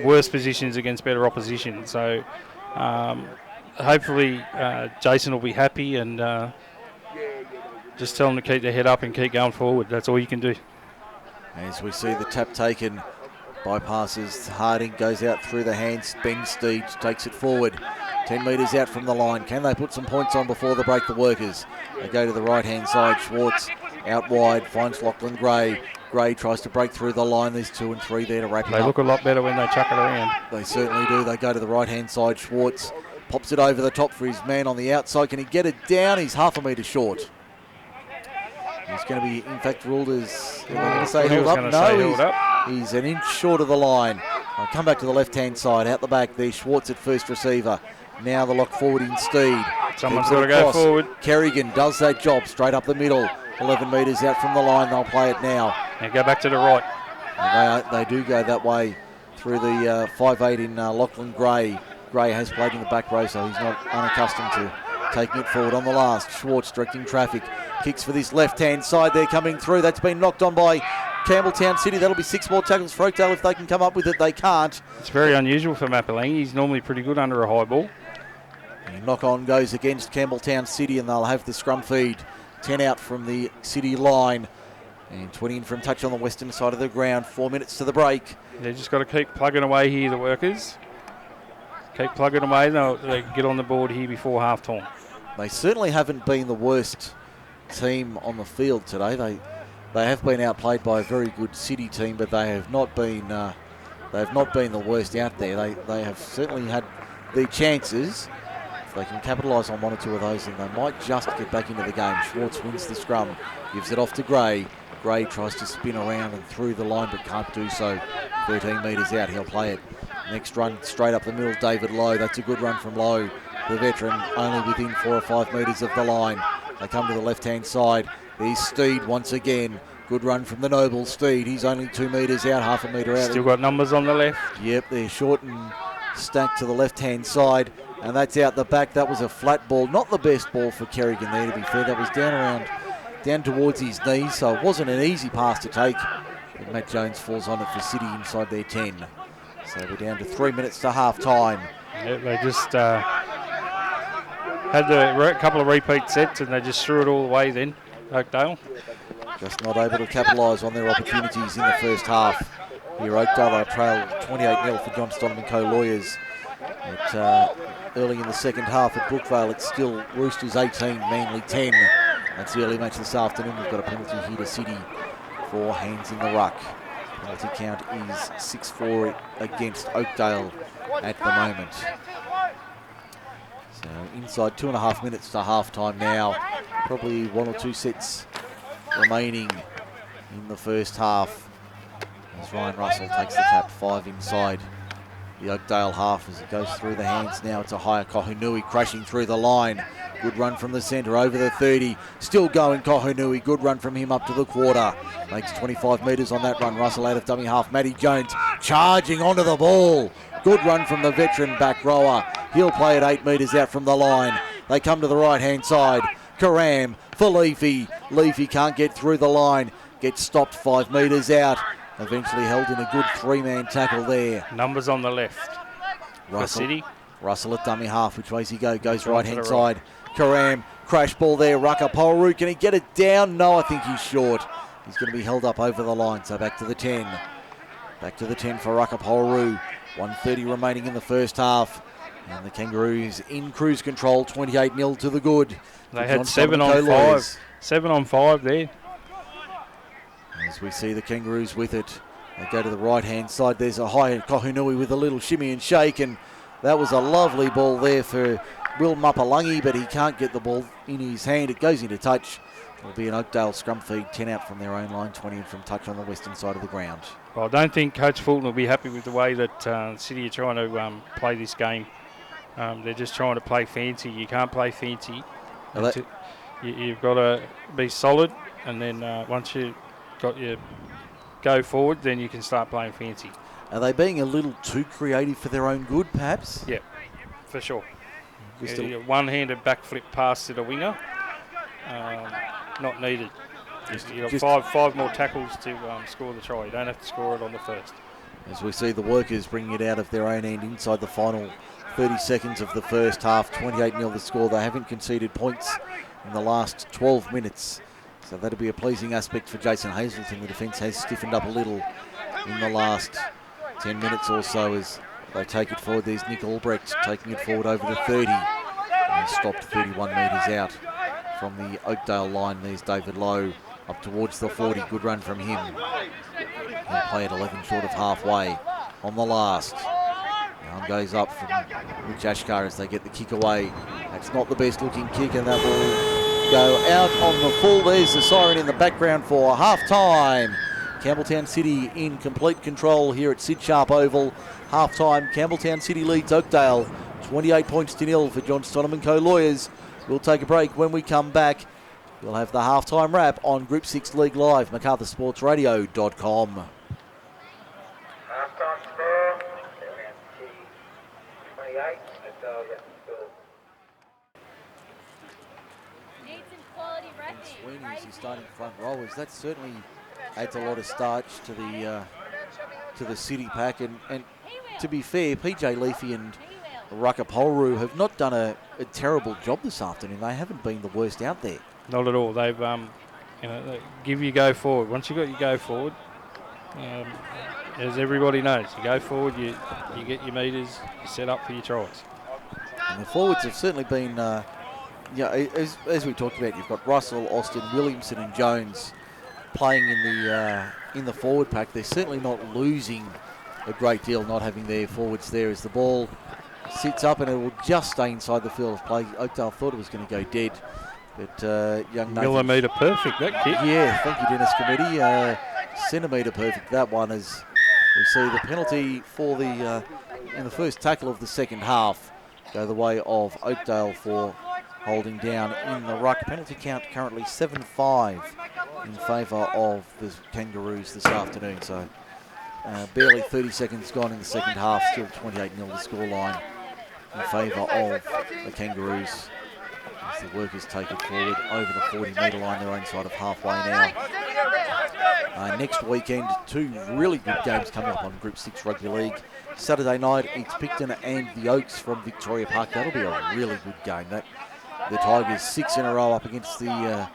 B: worse positions against better opposition. So hopefully Jason will be happy and just tell them to keep their head up and keep going forward. That's all you can do.
A: As we see the tap taken, bypasses Harding, goes out through the hands. Ben Steed takes it forward. 10 metres out from the line. Can they put some points on before they break the Workers? They go to the right-hand side. Schwartz out wide, finds Lachlan Gray. Gray tries to break through the line. There's 2 and 3 there to wrap it up.
B: They look a lot better when they chuck it around.
A: They certainly do. They go to the right-hand side. Schwartz pops it over the top for his man on the outside. Can he get it down? He's half a metre short. He's going to be, in fact, ruled as, held up. No, he's an inch short of the line. I'll come back to the left-hand side. Out the back there, Schwartz at first receiver. Now the lock forward in Steed.
B: Someone's got to go forward.
A: Kerrigan does that job straight up the middle. 11 metres out from the line. They'll play it now.
B: And go back to the right.
A: They do go that way through the 5'8" in Lachlan Gray. Gray has played in the back row, so he's not unaccustomed to taking it forward on the last. Schwartz directing traffic. Kicks for this left-hand side. They're coming through. That's been knocked on by Campbelltown City. That'll be 6 more tackles for Oakdale if they can come up with it. They can't.
B: It's very unusual for Mapalangi. He's normally pretty good under a high ball.
A: And knock-on goes against Campbelltown City, and they'll have the scrum feed. 10 out from the City line. And 20 in from touch on the western side of the ground. 4 minutes to the break.
B: They've just got to keep plugging away here, the Workers. Keep plugging away. They get on the board here before half-time.
A: They certainly haven't been the worst team on the field today. They have been outplayed by a very good City team, but they have not been the worst out there. They have certainly had their chances. If they can capitalise on 1 or 2 of those, then they might just get back into the game. Schwartz wins the scrum, gives it off to Gray. Gray tries to spin around and through the line, but can't do so. 13 metres out, he'll play it. Next run straight up the middle, David Lowe. That's a good run from Lowe. The veteran only within 4 or 5 metres of the line. They come to the left-hand side. There's Steed once again. Good run from the Noble Steed. He's only 2 metres out, half a metre out.
B: Still got numbers on the left.
A: Yep, they're short and stacked to the left-hand side. And that's out the back. That was a flat ball. Not the best ball for Kerrigan there, to be fair. That was down towards his knees, so it wasn't an easy pass to take. But Matt Jones falls on it for City inside their 10. So we're down to 3 minutes to half-time.
B: Yep, they just had a couple of repeat sets and they just threw it all away then, Oakdale.
A: just not able to capitalise on their opportunities in the first half. Here Oakdale are trail 28-0 for Johnston and Co Lawyers. Early in the second half at Brookvale, it's still Roosters 18, Manly 10. That's the early match this afternoon. We've got a penalty here to City for hands in the ruck. Penalty count is 6-4 against Oakdale at the moment. So inside 2.5 minutes to half-time now. Probably 1 or 2 sets remaining in the first half. As Ryan Russell takes the tap 5 inside the Oakdale half as it goes through the hands now. It's a higher Kohunui crashing through the line. Good run from the centre over the 30. Still going Kohunui. Good run from him up to the quarter. Makes 25 metres on that run. Russell out of dummy half. Matty Jones charging onto the ball. Good run from the veteran back rower. He'll play it 8 metres out from the line. They come to the right-hand side. Karam for Leafy. Leafy can't get through the line. Gets stopped 5 metres out. Eventually held in a good 3-man tackle there.
B: Numbers on the left.
A: Russell,
B: City.
A: Russell at dummy half. Which way's he go? Goes right-hand side. Karam, crash ball there. Rucker-Polru, can he get it down? No, I think he's short. He's going to be held up over the line. So back to the 10. Back to the 10 for Rucker-Polru. 1:30 remaining in the first half. And the Kangaroos in cruise control, 28-0 to the good.
B: They had 7 on 5. 7 on 5 there.
A: As we see the Kangaroos with it. They go to the right-hand side. There's a high Kohunui with a little shimmy and shake. And that was a lovely ball there for Will Mapalungi, but he can't get the ball in his hand. It goes into touch. It'll be an Oakdale scrum feed, 10 out from their own line, 20 in from touch on the western side of the ground.
B: Well, I don't think Coach Fulton will be happy with the way that City are trying to play this game. They're just trying to play fancy. You can't play fancy. You've got to be solid, and then once you got your go forward, then you can start playing fancy.
A: Are they being a little too creative for their own good, perhaps?
B: Yeah, for sure. A one-handed backflip pass to the winger, not needed. You've got five more tackles to score the try. You don't have to score it on the first.
A: As we see the workers bringing it out of their own end inside the final 30 seconds of the first half, 28-0 the score. They haven't conceded points in the last 12 minutes. So that'll be a pleasing aspect for Jason Hazelton. The defence has stiffened up a little in the last 10 minutes or so as they take it forward. There's Nick Albrecht taking it forward over the 30. And he's stopped 31 metres out from the Oakdale line. There's David Lowe up towards the 40. Good run from him. He'll play at 11 short of halfway on the last. Arm goes up from Rich Ashkar as they get the kick away. That's not the best looking kick, and that will go out on the full. There's the siren in the background for half-time. Campbelltown City in complete control here at Sid Sharpe Oval. Half-time, Campbelltown City leads Oakdale 28 points to 0 for John Stonham and Co Lawyers. We'll take a break. When we come back, we'll have the half-time wrap on Group 6 League Live, MacArthurSportsRadio.com. Sweeney's his starting front rowers. That certainly adds a lot of starch to the City pack. And to be fair, PJ Leafy and Rucker-Polru have not done a terrible job this afternoon. They haven't been the worst out there.
B: Not at all. They've they give you go forward. Once you got your go forward, as everybody knows, you go forward, you get your metres, you set up for your tries.
A: And the forwards have certainly been, as we talked about, you've got Russell, Austin, Williamson and Jones playing in the forward pack. They're certainly not losing a great deal not having their forwards there as the ball sits up and it will just stay inside the field of play. Oakdale thought it was going to go dead, but young Nathan...
B: Millimetre perfect, that kick.
A: Yeah, thank you, Dennis Committee. Centimetre perfect, that one, as we see the penalty for the in the first tackle of the second half go the way of Oakdale for holding down in the ruck. Penalty count currently 7-5 in favour of the Kangaroos this afternoon. So barely 30 seconds gone in the second half, still 28-0 the scoreline in favour of the Kangaroos. As the workers take it forward over the 40-metre line, their own side of halfway now. Next weekend, 2 really good games coming up on Group 6 Rugby League. Saturday night, it's Picton and the Oaks from Victoria Park. That'll be a really good game. The Tigers 6 in a row up against the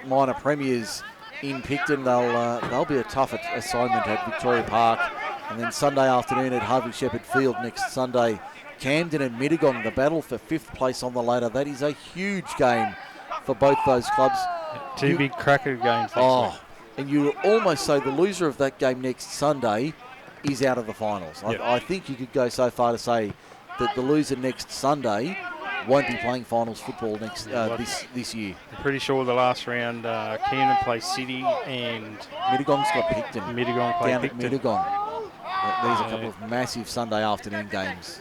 A: minor premiers in Picton. They'll be a tough assignment at Victoria Park. And then Sunday afternoon at Harvey Shepherd Field next Sunday. Camden and Mittagong, the battle for 5th place on the ladder. That is a huge game for both those clubs.
B: Two big cracker games.
A: And you would almost say the loser of that game next Sunday is out of the finals.
B: Yep.
A: I think you could go so far to say that the loser next Sunday won't be playing finals football next this year.
B: I'm pretty sure the last round, Camden plays City and
A: Mittagong's got Picton.
B: Mittagong play
A: down
B: Picton.
A: at Mittagong. There's a couple of massive Sunday afternoon games.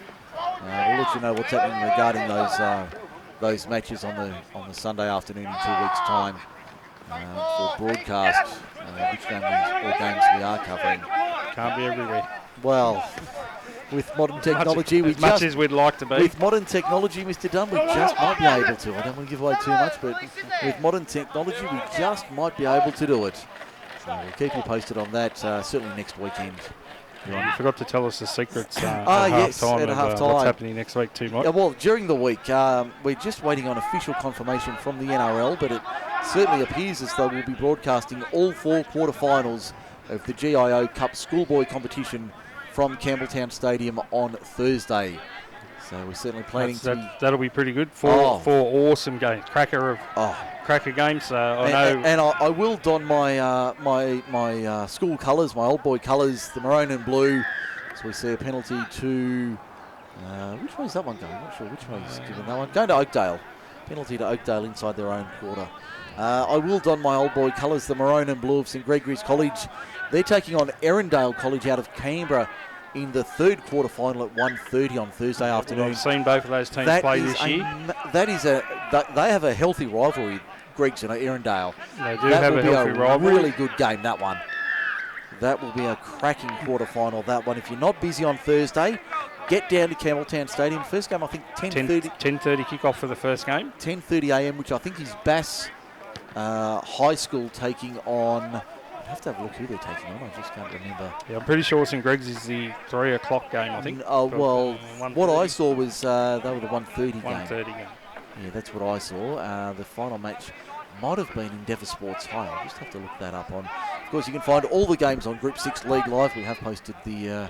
A: We'll let you know what's happening regarding those matches on the Sunday afternoon in 2 weeks' time for broadcast. Which games we are covering.
B: Can't be everywhere.
A: Well, with modern technology,
B: as much as we'd like to be.
A: With modern technology, Mr. Dunn, we just might be able to. I don't want to give away too much, but with modern technology, we just might be able to do it. So we'll keep you posted on that, certainly next weekend.
B: You forgot to tell us the secrets at
A: yes,
B: half-time
A: at
B: of
A: half-time.
B: what's happening next week too, Mike.
A: Well, during the week, we're just waiting on official confirmation from the NRL, but it certainly appears as though we'll be broadcasting all 4 quarterfinals of the GIO Cup schoolboy competition from Campbelltown Stadium on Thursday. So we're certainly planning
B: that'll be pretty good. Four awesome games. Cracker games.
A: I will don my school colours, my old boy colours, the maroon and blue. So we see a penalty to which way is that one going? I'm not sure which way he's given that one. Going to Oakdale. Penalty to Oakdale inside their own quarter. I will don my old boy colours, the maroon and blue of St Gregory's College. They're taking on Erindale College out of Canberra in the 3rd quarter final at 1:30 on Thursday afternoon.
B: I've seen both of those teams play this year.
A: They have a healthy rivalry, Greggs and Erindale.
B: They do have a healthy rivalry.
A: Really good game, that one. That will be a cracking quarter final, that one. If you're not busy on Thursday, get down to Campbelltown Stadium. First game, I think 10:30.
B: 10:30 kick-off for the first game.
A: 10:30 a.m., which I think is Bass High School taking on... I have to have a look who they're taking on. I just can't remember.
B: Yeah, I'm pretty sure St Greg's is the 3 o'clock game, I think.
A: What I saw was they were the 1:30 game.
B: 1:30 game.
A: Yeah, that's what I saw. The final match might have been Endeavour Sports High. I'll just have to look that up on. Of course, you can find all the games on Group 6 League Live. We have posted the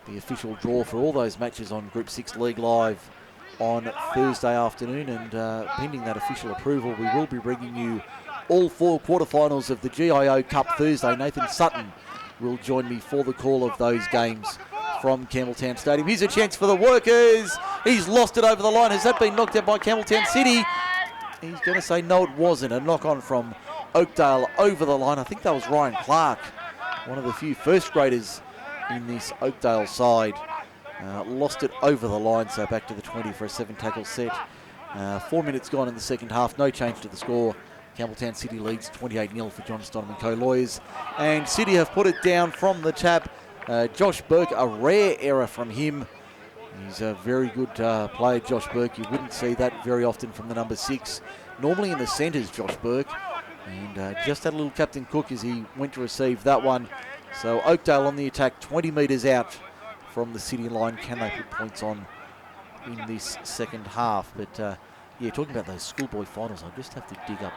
A: official draw for all those matches on Group 6 League Live on Thursday afternoon, and pending that official approval, we will be bringing you all 4 quarterfinals of the GIO Cup Thursday. Nathan Sutton will join me for the call of those games from Campbelltown Stadium. Here's a chance for the Workers. He's lost it over the line. Has that been knocked out by Campbelltown City? He's going to say no, it wasn't. A knock on from Oakdale over the line. I think that was Ryan Clark, one of the few first graders in this Oakdale side. Lost it over the line, so back to the 20 for a 7-tackle set. 4 minutes gone in the second half. No change to the score. Campbelltown City leads 28-0 for John Stonham and co-lawyers. And City have put it down from the tap. Josh Burke, a rare error from him. He's a very good player, Josh Burke. You wouldn't see that very often from the number 6. Normally in the centres, Josh Burke. And just had a little Captain Cook as he went to receive that one. So Oakdale on the attack, 20 metres out from the City line. Can they put points on in this second half? But yeah, talking about those schoolboy finals, I just have to dig up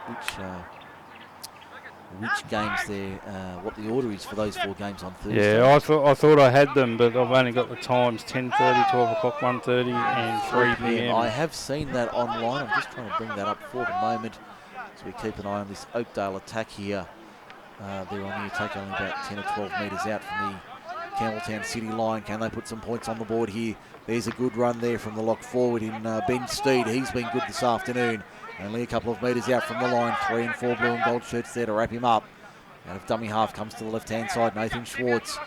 A: which games there, what the order is for those 4 games on Thursday.
B: Yeah, I thought I had them, but I've only got the times: 10:30, 12 o'clock, 1:30, and 3 p.m.
A: I have seen that online. I'm just trying to bring that up for the moment, so we keep an eye on this Oakdale attack here. They're on the attack, only about 10 or 12 metres out from the Campbelltown City line. Can they put some points on the board here? There's a good run there from the lock forward in Ben Steed. He's been good this afternoon. Only a couple of metres out from the line. 3 and 4 blue and gold shirts there to wrap him up. Out of dummy half comes to the left-hand side. Nathan Schwartz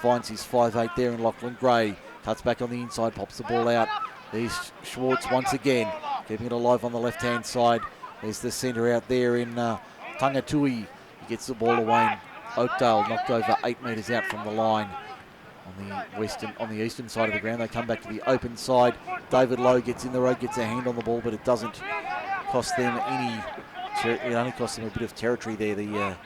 A: finds his 5'8 there in Lachlan Gray. Cuts back on the inside, pops the ball out. There's Schwartz once again, keeping it alive on the left-hand side. There's the centre out there in Tangatui. He gets the ball away. Oakdale knocked over 8 metres out from the line. On the eastern side of the ground, they come back to the open side. David Lowe gets in the road, gets a hand on the ball, but it doesn't cost them any. It only costs them a bit of territory there. The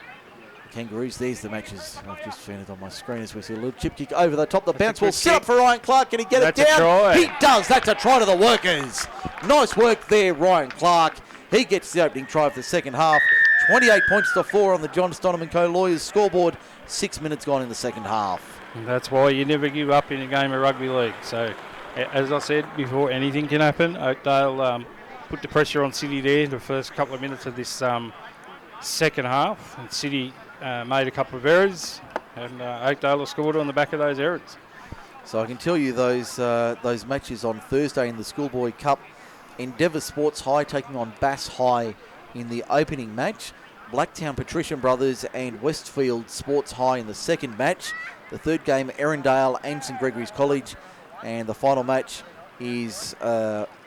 A: Kangaroos. There's the matches. I've just found it on my screen as we see a little chip kick over the top. The bounce will set up for Ryan Clark. Can he get it down? He does. That's a try to the Workers. Nice work there, Ryan Clark. He gets the opening try of the second half. 28 points to 4 on the John Stonham & Co. Lawyers scoreboard. 6 minutes gone in the second half.
B: And that's why you never give up in a game of rugby league. So, as I said before, anything can happen. Oakdale put the pressure on City there in the first couple of minutes of this second half. And City made a couple of errors, and Oakdale scored on the back of those errors.
A: So I can tell you those matches on Thursday in the Schoolboy Cup. Endeavour Sports High taking on Bass High in the opening match. Blacktown Patrician Brothers and Westfield Sports High in the second match. The third game, Erindale and St Gregory's College. And the final match is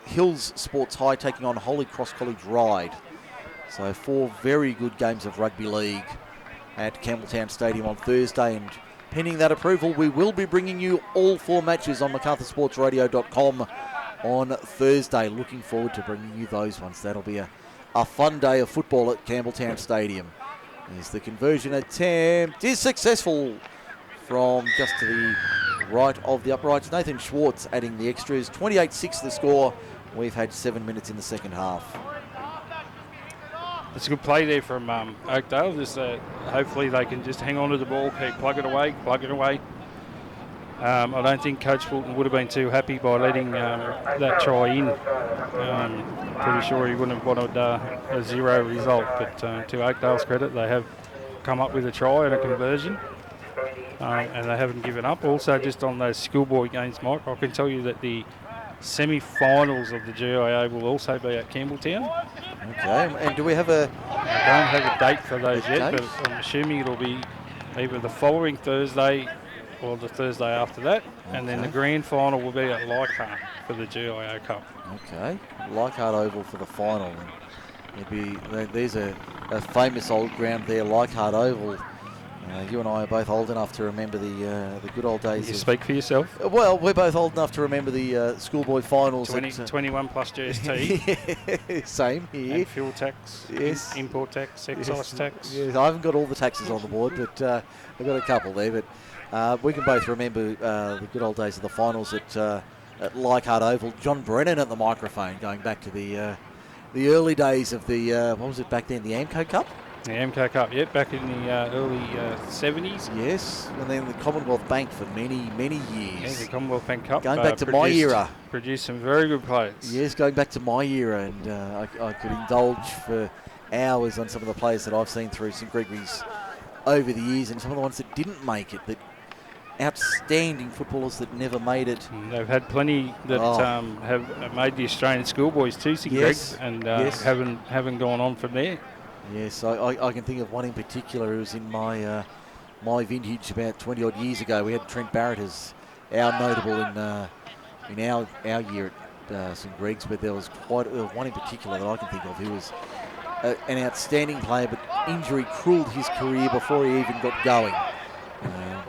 A: Hills Sports High taking on Holy Cross College Ryde. So 4 very good games of rugby league at Campbelltown Stadium on Thursday. And pending that approval, we will be bringing you all 4 matches on MacArthurSportsRadio.com on Thursday. Looking forward to bringing you those ones. That'll be a fun day of football at Campbelltown Stadium. As the conversion attempt is successful from just to the right of the uprights. Nathan Schwartz adding the extras. 28-6 the score. We've had 7 minutes in the second half.
B: It's a good play there from Oakdale. Just hopefully they can just hang on to the ball, keep plug it away. I don't think Coach Fulton would have been too happy by letting that try in. Pretty sure he wouldn't have wanted a 0 result, but to Oakdale's credit, they have come up with a try and a conversion, and they haven't given up. Also, just on those schoolboy games, Mike, I can tell you that the semi-finals of the GIA will also be at Campbelltown.
A: Okay, and do we have a...
B: I don't have a date for those yet, but I'm assuming it'll be either the following Thursday or the Thursday after that, and then the grand final will be at Leichhardt for the GIO Cup.
A: Okay, Leichhardt Oval for the final. There's a famous old ground there, Leichhardt Oval. You and I are both old enough to remember the good old days.
B: You speak for yourself.
A: Well, we're both old enough to remember the schoolboy finals.
B: 21 plus GST.
A: Same here.
B: And fuel tax,
A: yes.
B: Import tax, excise tax.
A: Yes, I haven't got all the taxes on the board, but I've got a couple there. But we can both remember the good old days of the finals at Leichhardt Oval. John Brennan at the microphone, going back to the early days of the, what was it back then, the AMCO Cup?
B: The AMCO Cup, yep, back in the early 70s.
A: Yes, and then the Commonwealth Bank for many, many years.
B: Yeah, the Commonwealth Bank Cup.
A: Going back to my era.
B: Produced some very good players.
A: Yes, going back to my era, and I could indulge for hours on some of the players that I've seen through St Gregory's over the years, and some of the ones that didn't make it, but outstanding footballers that never made it.
B: And they've had plenty that have made the Australian schoolboys too, St Greg's, and haven't gone on from there.
A: Yes, I can think of one in particular who was in my my vintage about 20 odd years ago. We had Trent Barrett as our notable in our year at St Greg's, but there was one in particular that I can think of who was an outstanding player, but injury cruelled his career before he even got going.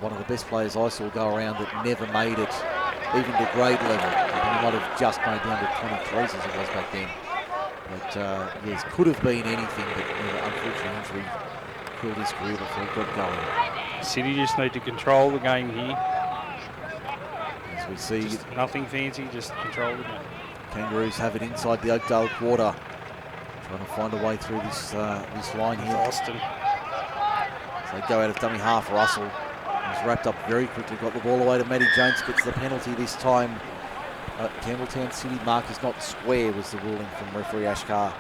A: One of the best players I saw go around that never made it even to grade level. He might have just made down to 23s as it was back then. But yes, could have been anything, but unfortunately injury killed his career before he got going.
B: City just need to control the game here.
A: As we see,
B: just nothing fancy, just control the game.
A: Kangaroos have it inside the Oakdale quarter, trying to find a way through this line here.
B: Austin.
A: So they go out of dummy half. Russell was wrapped up very quickly, got the ball away to Matty Jones, gets the penalty this time. Campbelltown City mark is not square, was the ruling from referee Ashkar.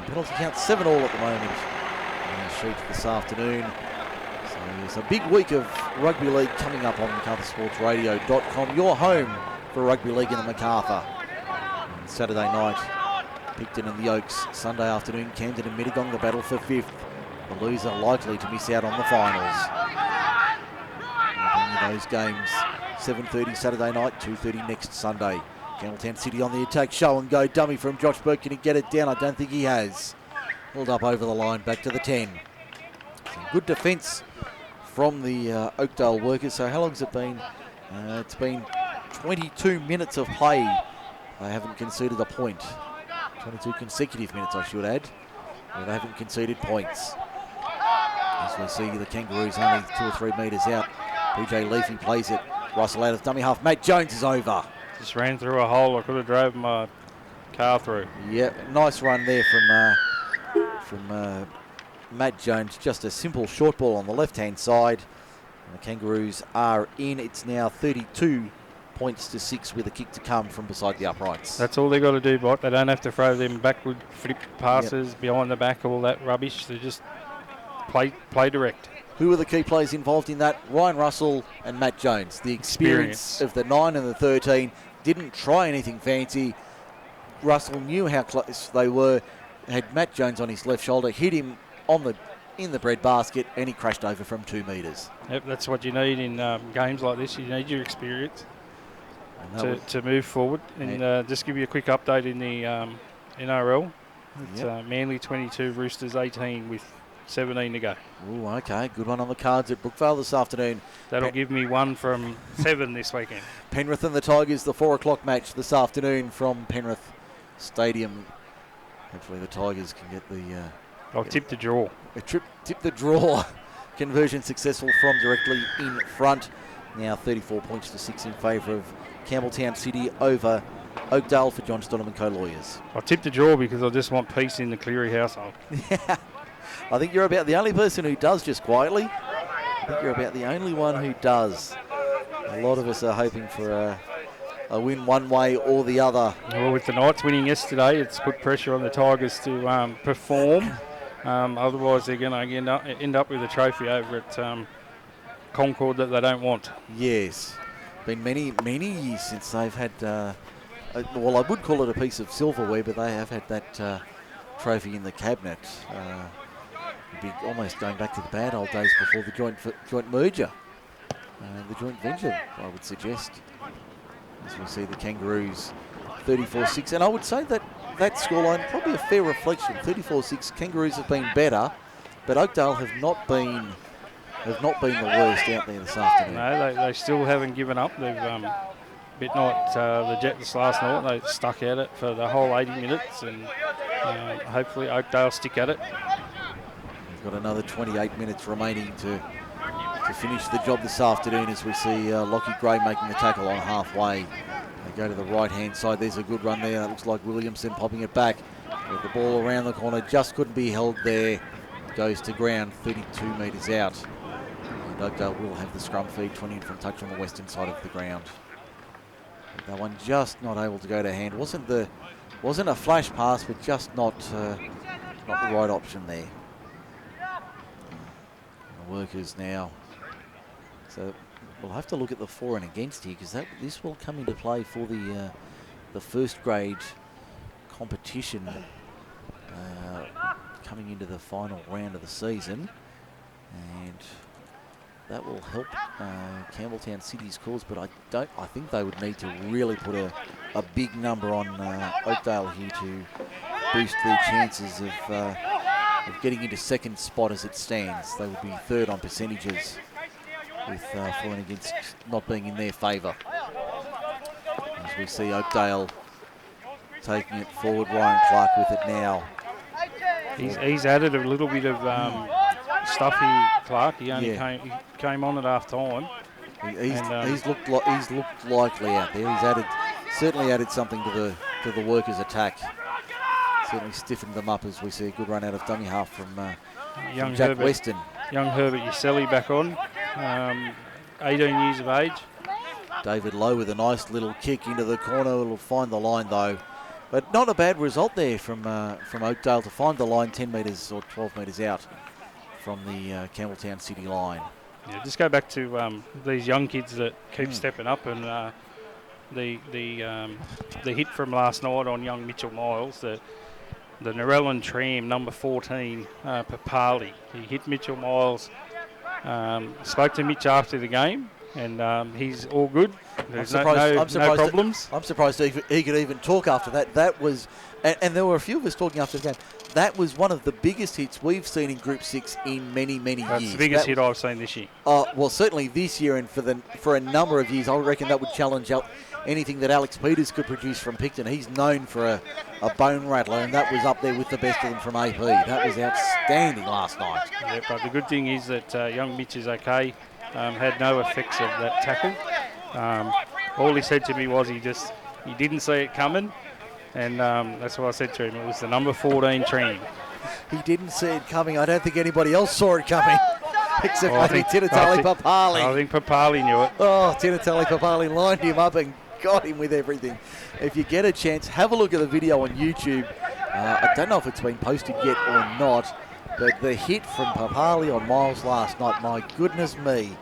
A: Penalty count 7-7 at the moment on the sheet this afternoon. So it's a big week of rugby league coming up on MacArthurSportsRadio.com, your home for rugby league in the MacArthur. And Saturday night, Picton and the Oaks. Sunday afternoon, Camden and Mittagong, the battle for 5th. The loser likely to miss out on the finals. Those games, 7:30 Saturday night, 2:30 next Sunday. Campbelltown City on the attack, show and go dummy from Josh Burke. Can he get it down? I don't think he has. Held up over the line, back to the 10. Some good defence from the Oakdale workers. So how long has it been? It's been 22 minutes of play. They haven't conceded a point. 22 consecutive minutes, I should add. Where they haven't conceded points. As we see the Kangaroos only 2 or 3 metres out. PJ Leafy plays it. Russell out of dummy half. Matt Jones is over.
B: Just ran through a hole. I could have drove my car through.
A: Yeah, nice run there from Matt Jones, just a simple short ball on the left-hand side. And the Kangaroos are in. It's now 32 points to 6 with a kick to come from beside the uprights.
B: That's all they got to do, Bot. They don't have to throw them backward flip passes behind the back, all that rubbish. They just play direct.
A: Who are the key players involved in that? Ryan Russell and Matt Jones. The experience of the 9 and the 13. Didn't try anything fancy. Russell knew how close they were. Had Matt Jones on his left shoulder, hit him in the bread basket, and he crashed over from 2 metres.
B: Yep, that's what you need in games like this. You need your experience to move forward. And just give you a quick update in the NRL. It's Manly 22, Roosters 18 with 17 to go.
A: Oh, okay. Good one on the cards at Brookvale this afternoon.
B: That'll give me 1 from 7 this weekend.
A: Penrith and the Tigers, the 4 o'clock match this afternoon from Penrith Stadium. Hopefully the Tigers can get the...
B: I'll tip the draw.
A: Tip the draw. Conversion successful from directly in front. Now 34 points to 6 in favour of Campbelltown City over Oakdale for John Stonham & Co Lawyers.
B: I'll tip the draw because I just want peace in the Cleary household.
A: Yeah. I think you're about the only person who does, just quietly. I think you're about the only one who does. A lot of us are hoping for a win one way or the other.
B: Well, with the Knights winning yesterday, it's put pressure on the Tigers to perform. Otherwise, they're going to end up with a trophy over at Concord that they don't want.
A: Yes. Been many years since they've had, well, I would call it a piece of silverware, but they have had that trophy in the cabinet. Be almost going back to the bad old days before the joint merger, the joint venture, I would suggest. As we see the Kangaroos 34-6, and I would say that scoreline probably a fair reflection. 34-6. Kangaroos have been better, but Oakdale have not been the worst out there this afternoon.
B: No, they still haven't given up. They've bit like the Jets last night. They stuck at it for the whole 80 minutes, and hopefully Oakdale stick at it.
A: We've got another 28 minutes remaining to finish the job this afternoon as we see Lockie Gray making the tackle on halfway. They go to the right-hand side. There's a good run there. It looks like Williamson popping it back. With the ball around the corner, just couldn't be held there. Goes to ground 32 metres out. And Oakdale will have the scrum feed, 20 in from touch on the western side of the ground. But that one just not able to go to hand. Wasn't a flash pass, but just not the right option there. The workers now. So we'll have to look at the for and against here, because this will come into play for the first grade competition coming into the final round of the season, and that will help Campbelltown City's cause. But I think they would need to really put a big number on Oakdale here to boost their chances of getting into second spot as it stands. They would be third on percentages, with for and against not being in their favour. As we see Oakdale taking it forward, Ryan Clark with it now.
B: He's added a little bit of stuff here, Clark. He only came on at half time.
A: He's looked likely out there. He's certainly added something to the workers' attack. Certainly stiffened them up as we see a good run out of dummy half from Jack Weston.
B: Young Herbert Uselli back on, 18 years of age.
A: David Lowe with a nice little kick into the corner. It'll find the line though. But not a bad result there from Oakdale to find the line 10 metres or 12 metres out from the Campbelltown City line.
B: Yeah, just go back to these young kids that keep stepping up, and the hit from last night on young Mitchell Miles, the Narellan Tram, number 14, Papali. He hit Mitchell Miles, spoke to Mitch after the game, and he's all good. There's no problems.
A: I'm surprised he could even talk after that. That was, and there were a few of us talking after the game, that was one of the biggest hits we've seen in Group 6 in many years.
B: That's the biggest hit I've seen this year.
A: Well, certainly this year, and for a number of years, I reckon that would challenge out anything that Alex Peters could produce from Picton. He's known for a bone rattler, and that was up there with the best of them from AP. That was outstanding last night.
B: Yeah, but the good thing is that young Mitch is okay. Had no effects of that tackle. All he said to me was he didn't see it coming, and that's what I said to him. It was the number 14 Tram.
A: He didn't see it coming. I don't think anybody else saw it coming. Except maybe Tinatali Papali.
B: I think Papali knew it.
A: Oh, Tinatali Papali lined him up and got him with everything. If you get a chance, have a look at the video on YouTube. I don't know if it's been posted yet or not, but the hit from Papali on Miles last night, my goodness me.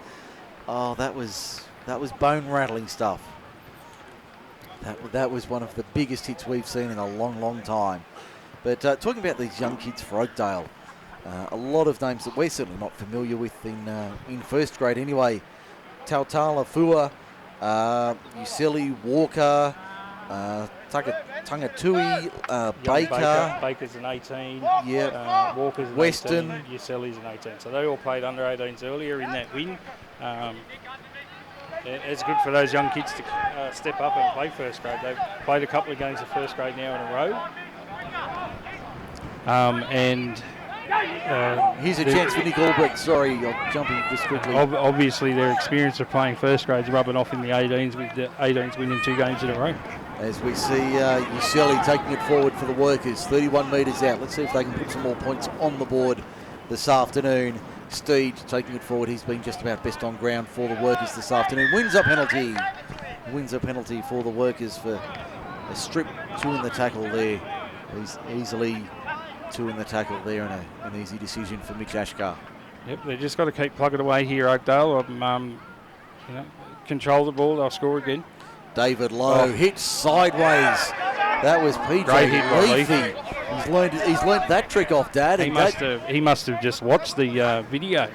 A: Oh, that was bone-rattling stuff. That was one of the biggest hits we've seen in a long, long time. But talking about these young kids for Oakdale, a lot of names that we're certainly not familiar with in first grade anyway. Tautala Fua, Useli Walker, Tangatui, Baker.
B: Baker's an 18.
A: Yeah.
B: Walker's an
A: Weston.
B: 18. Useli's an 18. So they all played under 18s earlier in that win. It's good for those young kids to step up and play first grade. They've played a couple of games of first grade now in a row.
A: Here's a chance for Nick Albrecht. Sorry, I'm jumping just quickly.
B: Obviously, their experience of playing first grade is rubbing off in the 18s, with the 18s winning 2 games in a row.
A: As we see Useli taking it forward for the Workers, 31 metres out. Let's see if they can put some more points on the board this afternoon. Steed taking it forward. He's been just about best on ground for the Workers this afternoon. Wins a penalty. Wins a penalty for the Workers for a strip, 2 in the tackle there. He's easily 2 in the tackle there, and an easy decision for Mitch Ashkar.
B: Yep, they just got to keep plugging away here, Oakdale. Control the ball, they'll score again.
A: David Lowe hit sideways. That was PJ
B: Great hit by
A: Leafy. He's learned that trick off Dad.
B: He must have just watched the video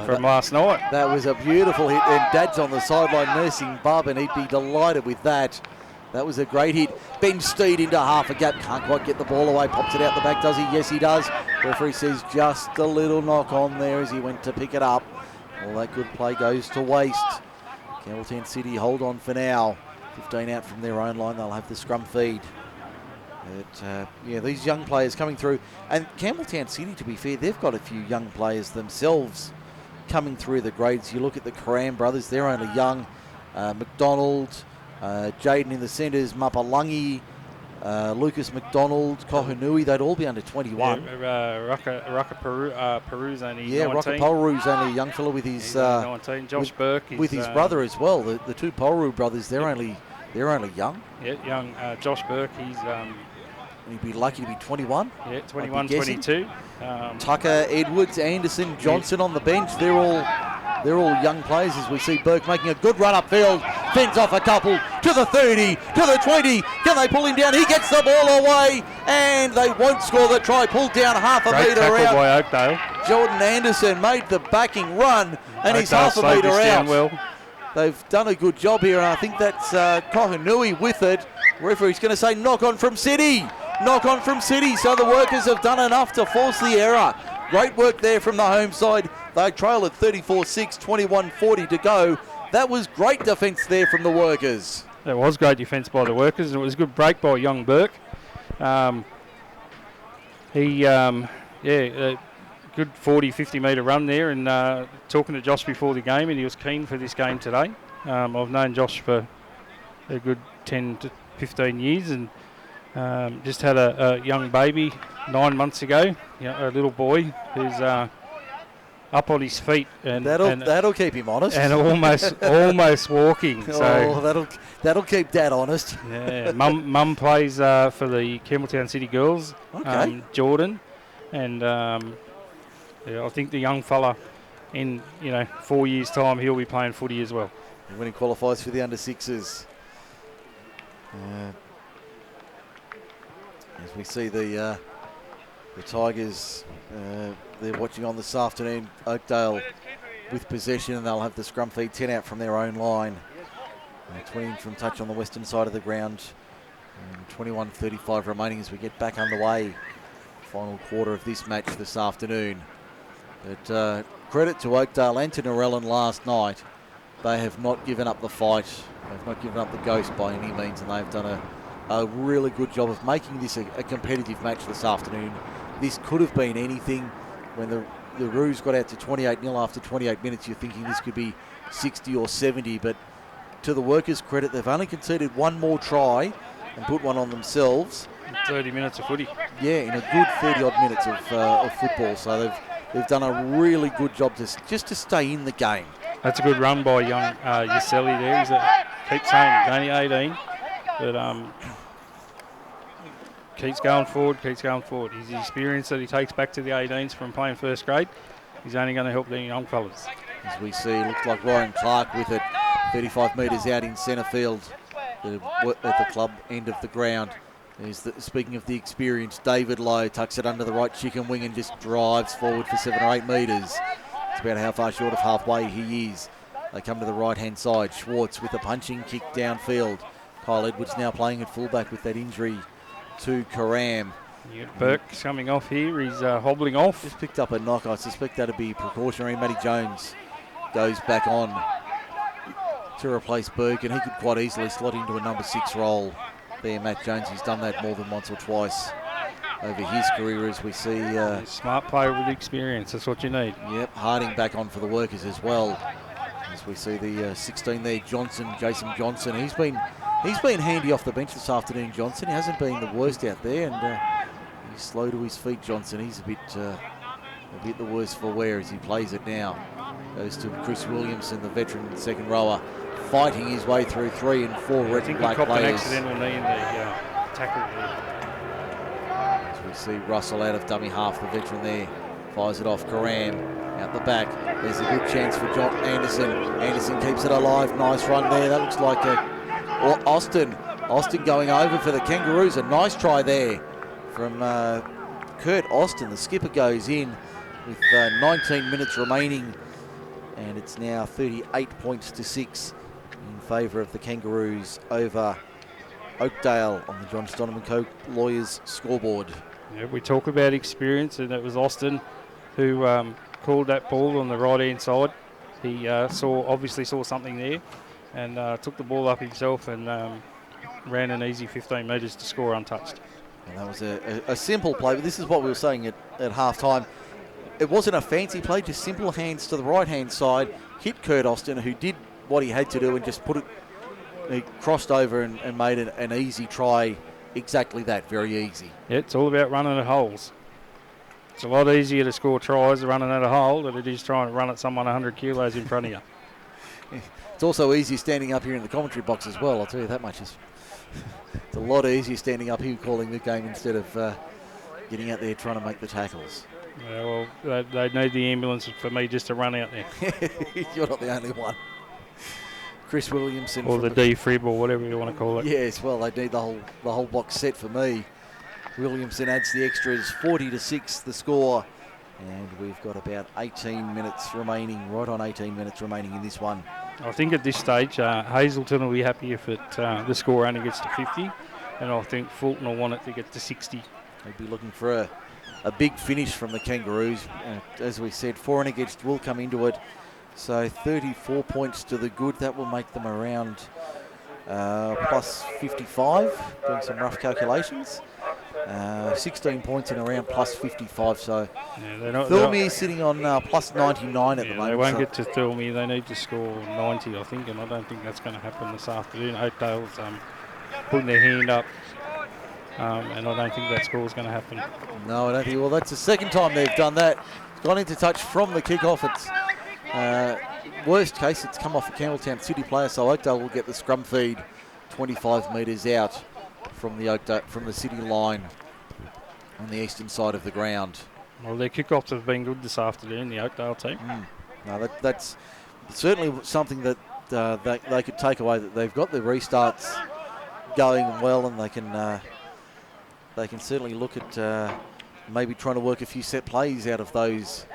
B: from last night.
A: That was a beautiful hit, and Dad's on the sideline nursing Bub, and he'd be delighted with that. That was a great hit. Ben Steed into half a gap. Can't quite get the ball away. Pops it out the back, does he? Yes, he does. Referee says just a little knock on there as he went to pick it up. All that good play goes to waste. Campbelltown City hold on for now. 15 out from their own line. They'll have the scrum feed. But, these young players coming through. And Campbelltown City, to be fair, they've got a few young players themselves coming through the grades. You look at the Karam brothers, they're only young. McDonald, Jaden in the centres, Mapalungi, Lucas McDonald, Kohanui, they'd all be under 21.
B: Raka Peru's only 19.
A: Yeah, Raka Polru's only a young fella with his
B: 19. Josh Burke
A: with his brother as well. The 2 Polru brothers, they're only young.
B: Yeah, young Josh Burke,
A: he'd be lucky to be 21.
B: Yeah, 21, 22.
A: Tucker, Edwards, Anderson, Johnson on the bench. They're all young players as we see Burke making a good run upfield. Fends off a couple to the 30, to the 20. Can they pull him down? He gets the ball away and they won't score the try. Pulled down half a metre out.
B: By Oakdale.
A: Jordan Anderson made the backing run and he's half a metre out.
B: Well.
A: They've done a good job here, and I think that's Kohanui with it. Referee's going to say knock on from City. Knock on from City, so the Workers have done enough to force the error. Great work there from the home side. They trail at 34-6, 21-40 to go. That was great defence there from the Workers.
B: That was great defence by the Workers, and it was a good break by young Burke. Good 40, 50 metre run there, and talking to Josh before the game, and he was keen for this game today. I've known Josh for a good 10 to 15 years, and just had a young baby 9 months ago, a little boy who's up on his feet, and
A: that'll keep him honest,
B: and almost walking. So
A: that'll keep Dad honest.
B: Yeah, Mum plays for the Campbelltown City Girls, Jordan, and I think the young fella in 4 years' time he'll be playing footy as well.
A: When he qualifies for the under-6s. As we see the Tigers, they're watching on this afternoon. Oakdale with possession, and they'll have the scrum feed 10 out from their own line. 20 from touch on the western side of the ground. 21:35 remaining as we get back underway. Final quarter of this match this afternoon. But credit to Oakdale and to Narellan last night. They have not given up the fight. They've not given up the ghost by any means, and they've done a really good job of making this a competitive match this afternoon. This could have been anything. When the Roos got out to 28-0 after 28 minutes, you're thinking this could be 60 or 70, but to the Workers' credit, they've only conceded one more try and put one on themselves.
B: 30 minutes of footy.
A: in a good 30-odd minutes of football. So they've done a really good job just to stay in the game.
B: That's a good run by young Yaselli there. Keeps saying he's only 18, but keeps going forward. His experience that he takes back to the 18s from playing first grade, he's only going to help the young fellas.
A: As we see, it looks like Ryan Clark with it, 35 metres out in centre field at the club end of the ground. Speaking of the experience, David Lowe tucks it under the right chicken wing and just drives forward for 7 or 8 metres. It's about how far short of halfway he is. They come to the right-hand side. Schwartz with a punching kick downfield. Kyle Edwards now playing at fullback with that injury to Karam.
B: Burke's coming off here. He's hobbling off.
A: Just picked up a knock. I suspect that'd be precautionary. Matty Jones goes back on to replace Burke, and he could quite easily slot into a number 6 role there. Matt Jones, he's done that more than once or twice over his career, as we see.
B: Smart player with experience, that's what you need.
A: Yep, Harding back on for the Workers as well. As we see the 16 there, Jason Johnson. He's been handy off the bench this afternoon, Johnson. He hasn't been the worst out there, and he's slow to his feet, Johnson. He's a bit the worse for wear as he plays it now. Goes to Chris Williamson, the veteran second rower, fighting his way through 3 and 4 red and black players.
B: An accidental knee in the tackle there.
A: As we see Russell out of dummy half, the veteran there, fires it off. Karam out the back. There's a good chance for John Anderson. Anderson keeps it alive. Nice run there. That looks like Austin. Austin going over for the Kangaroos. A nice try there from Kurt Austin. The skipper goes in with 19 minutes remaining, and it's now 38 points to 6 in favour of the Kangaroos over Oakdale on the John Stoneman Co. Lawyers scoreboard.
B: Yeah, we talk about experience, and it was Austin who called that ball on the right-hand side. He obviously saw something there and took the ball up himself and ran an easy 15 metres to score untouched.
A: And that was a simple play, but this is what we were saying at half-time. It wasn't a fancy play, just simple hands to the right-hand side, hit Kurt Austin, who did what he had to do and just put it, he crossed over and made an easy try. Exactly that, very easy.
B: Yeah, it's all about running at holes. It's a lot easier to score tries running at a hole than it is trying to run at someone 100 kilos in front of you.
A: It's also easier standing up here in the commentary box as well, I'll tell you that much. It's a lot easier standing up here calling the game instead of getting out there trying to make the tackles.
B: Yeah, well, they need the ambulance for me just to run out there.
A: You're not the only one. Chris Williamson.
B: Or the defib or whatever you want to call it.
A: Yes, well, they need the whole box set for me. Williamson adds the extras, 40-6 the score. And we've got about 18 minutes remaining, right on 18 minutes remaining in this one.
B: I think at this stage, Hazelton will be happy if the score only gets to 50. And I think Fulton will want it to get to 60.
A: They'd be looking for a big finish from the Kangaroos. As we said, for and against will come into it. So 34 points to the good. That will make them around plus 55, doing some rough calculations. 16 points and around plus 55. So Thilmy is sitting on plus 99 at the moment.
B: They won't get to Thilmy. They need to score 90, I think, and I don't think that's going to happen this afternoon. Oakdale's putting their hand up, and I don't think that score is going to happen.
A: No, I don't think. Well, that's the second time they've done that. It's gone into touch from the kickoff. It's worst case, it's come off a Campbelltown City player, so Oakdale will get the scrum feed 25 metres out from the city line on the eastern side of the ground.
B: Well, their kickoffs have been good this afternoon, the Oakdale team.
A: No, that's certainly something that they could take away, that they've got the restarts going well, and they can certainly look at maybe trying to work a few set plays out of those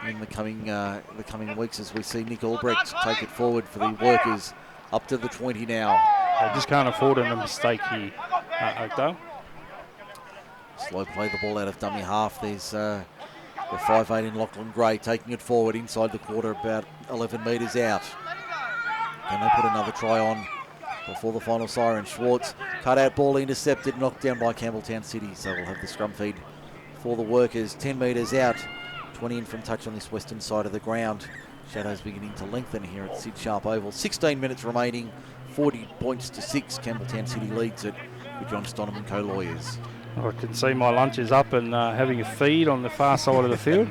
A: in the coming weeks, as we see Nick Albrecht take it forward for the Workers up to the 20 now.
B: They just can't afford a mistake here, Oakdale.
A: Slow play the ball out of dummy half. There's the 5'8" in Lachlan Gray taking it forward inside the quarter, about 11 metres out. Can they put another try on before the final siren? Schwartz, cut out ball intercepted, knocked down by Campbelltown City. So we'll have the scrum feed for the Workers, 10 metres out, 20 in from touch on this western side of the ground. Shadows beginning to lengthen here at Sid Sharpe Oval. 16 minutes remaining, 40 points to 6. Campbelltown City leads it with John Stoneman Co. Lawyers.
B: I can see my lunch is up and having a feed on the far side of the field.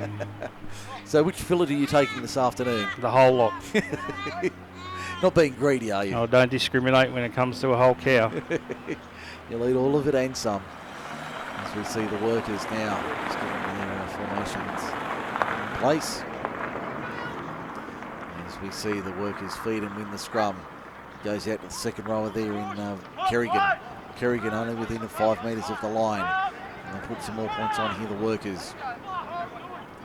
A: So which fillet are you taking this afternoon?
B: The whole lot.
A: Not being greedy, are you?
B: I don't discriminate when it comes to a whole cow.
A: You'll eat all of it and some. As we see the workers now just getting their formations in place. As we see the workers feed and win the scrum. Goes out to the second rower there in Kerrigan. Kerrigan only within 5 metres of the line. And they'll put some more points on here, the workers.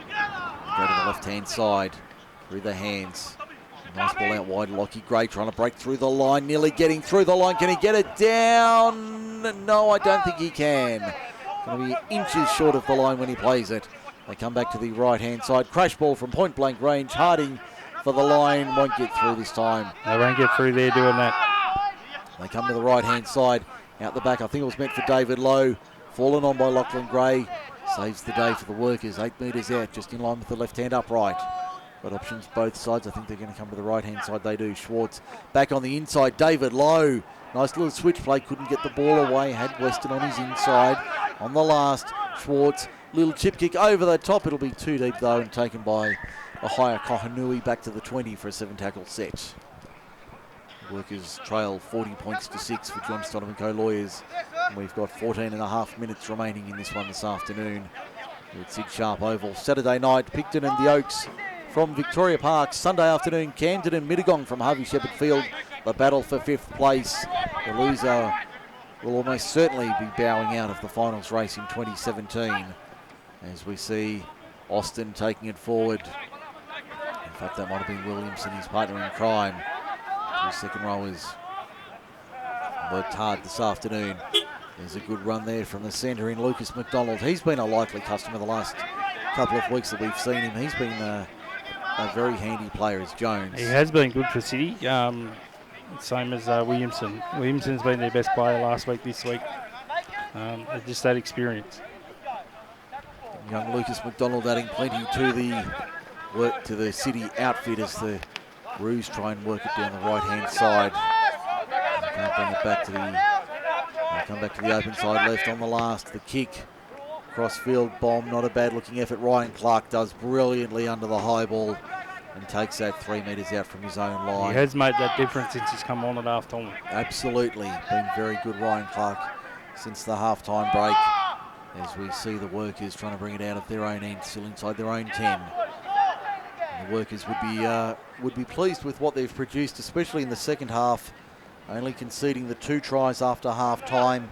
A: Go to the left-hand side, through the hands. Nice ball out wide, Lockie Gray trying to break through the line, nearly getting through the line. Can he get it down? No, I don't think he can. Going to be inches short of the line when he plays it. They come back to the right-hand side. Crash ball from point-blank range. Harding for the line, won't get through this time.
B: They won't get through there doing that.
A: They come to the right-hand side. Out the back, I think it was meant for David Lowe. Fallen on by Lachlan Gray. Saves the day for the workers. 8 metres out, just in line with the left-hand upright. Got options both sides. I think they're going to come to the right-hand side. They do. Schwartz back on the inside. David Lowe. Nice little switch play. Couldn't get the ball away. Had Weston on his inside. On the last, Schwartz. Little chip kick over the top. It'll be too deep, though, and taken by a higher Kohanui back to the 20 for a 7-tackle set. Workers trail 40 points to 6 for John Stoddam & Co Lawyers. And we've got 14 and a half minutes remaining in this one this afternoon. With Sid Sharpe Oval. Saturday night, Picton and the Oaks from Victoria Park. Sunday afternoon, Camden and Mittagong from Harvey Shepherd Field. The battle for 5th place. The loser will almost certainly be bowing out of the finals race in 2017. As we see Austin taking it forward. In fact, that might have been Williamson, his partner in crime. Two second rowers worked hard this afternoon. There's a good run there from the centre in Lucas McDonald. He's been a likely customer the last couple of weeks that we've seen him. He's been a very handy player as Jones.
B: He has been good for City, same as Williamson. Williamson's been their best player last week, this week. Just that experience.
A: Young Lucas McDonald adding plenty to the work to the City outfit as the Roos try and work it down the right-hand side. They can't bring it back to the... They come back to the open side left on the last. The kick. Cross-field bomb, not a bad-looking effort. Ryan Clark does brilliantly under the high ball and takes that 3 metres out from his own line.
B: He has made that difference since he's come on at half-time.
A: Absolutely. Been very good, Ryan Clark, since the half-time break. As we see the workers trying to bring it out of their own end, still inside their own 10. And the workers would be pleased with what they've produced, especially in the second half, only conceding the 2 tries after half-time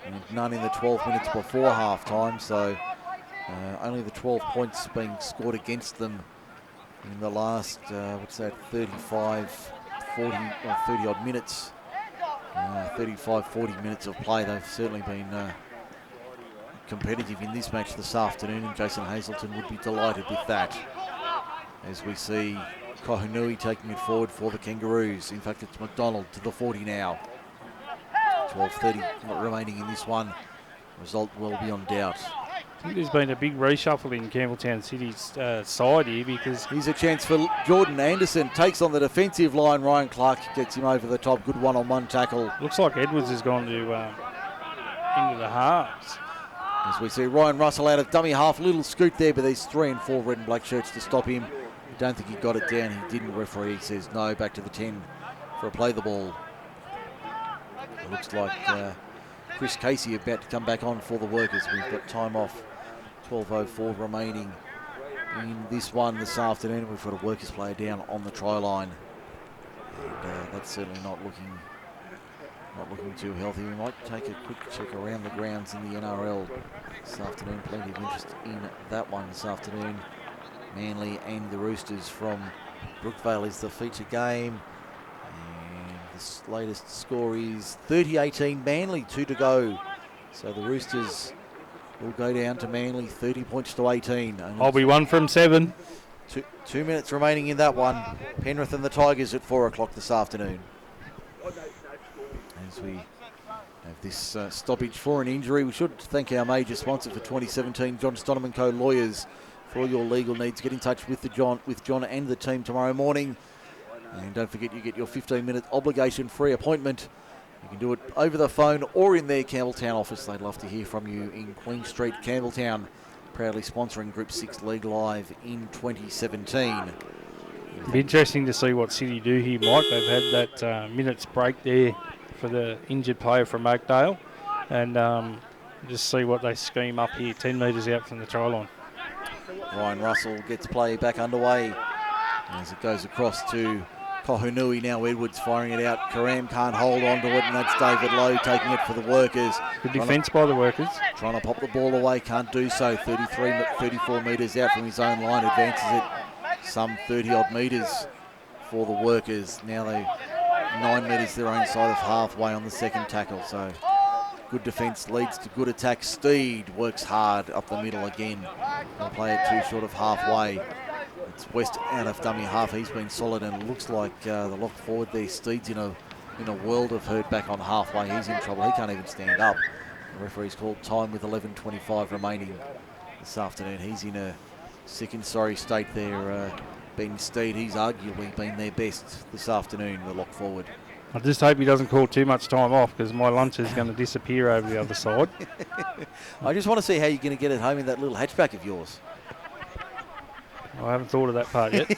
A: and none in the 12 minutes before half-time. So only the 12 points being scored against them in the last, 35, 40 or 30-odd minutes. 35, 40 minutes of play. They've certainly been competitive in this match this afternoon, and Jason Hazelton would be delighted with that. As we see Kohanui taking it forward for the Kangaroos. In fact, it's McDonald to the 40 now. 12:30 remaining in this one. Result will be on doubt.
B: I think there's been a big reshuffle in Campbelltown City's side here, because...
A: Here's a chance for Jordan Anderson. Takes on the defensive line. Ryan Clark gets him over the top. Good one-on-one tackle.
B: Looks like Edwards has gone to into the halves.
A: As we see Ryan Russell out of dummy half. Little scoot there, but there's 3 and 4 red and black shirts to stop him. I don't think he got it down. He didn't. Referee says no. Back to the 10 for a play the ball. It looks like Chris Casey about to come back on for the workers. We've got time off. 12:04 remaining in this one this afternoon. We've got a workers player down on the try line. And that's certainly not looking too healthy. We might take a quick check around the grounds in the NRL this afternoon. Plenty of interest in that one this afternoon. Manly and the Roosters from Brookvale is the feature game. And the latest score is 30-18 Manly, 2 to go. So the Roosters will go down to Manly, 30 points to 18.
B: I'll be 1 from 7.
A: 2 minutes remaining in that one. Penrith and the Tigers at 4 o'clock this afternoon. As we have this stoppage for an injury, we should thank our major sponsor for 2017, John Stoddam & Co Lawyers. For all your legal needs, get in touch with John and the team tomorrow morning. And don't forget, you get your 15-minute obligation-free appointment You can do it over the phone or in their Campbelltown office. They'd love to hear from you in Queen Street, Campbelltown, proudly sponsoring Group 6 League Live in 2017.
B: It'll be interesting to see what City do here, Mike. They've had that minutes break there for the injured player from Oakdale, and just see what they scheme up here, 10 metres out from the try line.
A: Ryan Russell gets play back underway as it goes across to Kohunui. Now Edwards firing it out. Karam can't hold on to it, and that's David Lowe taking it for the Workers.
B: Good defence by the Workers.
A: Trying to pop the ball away, can't do so. 34 metres out from his own line, advances it some 30-odd metres for the Workers. Now they 9 metres their own side of halfway on the second tackle. So good defence leads to good attack. Steed works hard up the middle again. They'll play it too short of halfway. It's West out of dummy half. He's been solid, and it looks like the lock forward there, Steed's in a world of hurt back on halfway. He's in trouble. He can't even stand up. The referee's called time with 11:25 remaining this afternoon. He's in a sick and sorry state there. Ben Steed, he's arguably been their best this afternoon, the lock forward.
B: I just hope he doesn't call too much time off, because my lunch is going to disappear over the other side.
A: I just want to see how you're going to get it home in that little hatchback of yours.
B: I haven't thought of that part yet.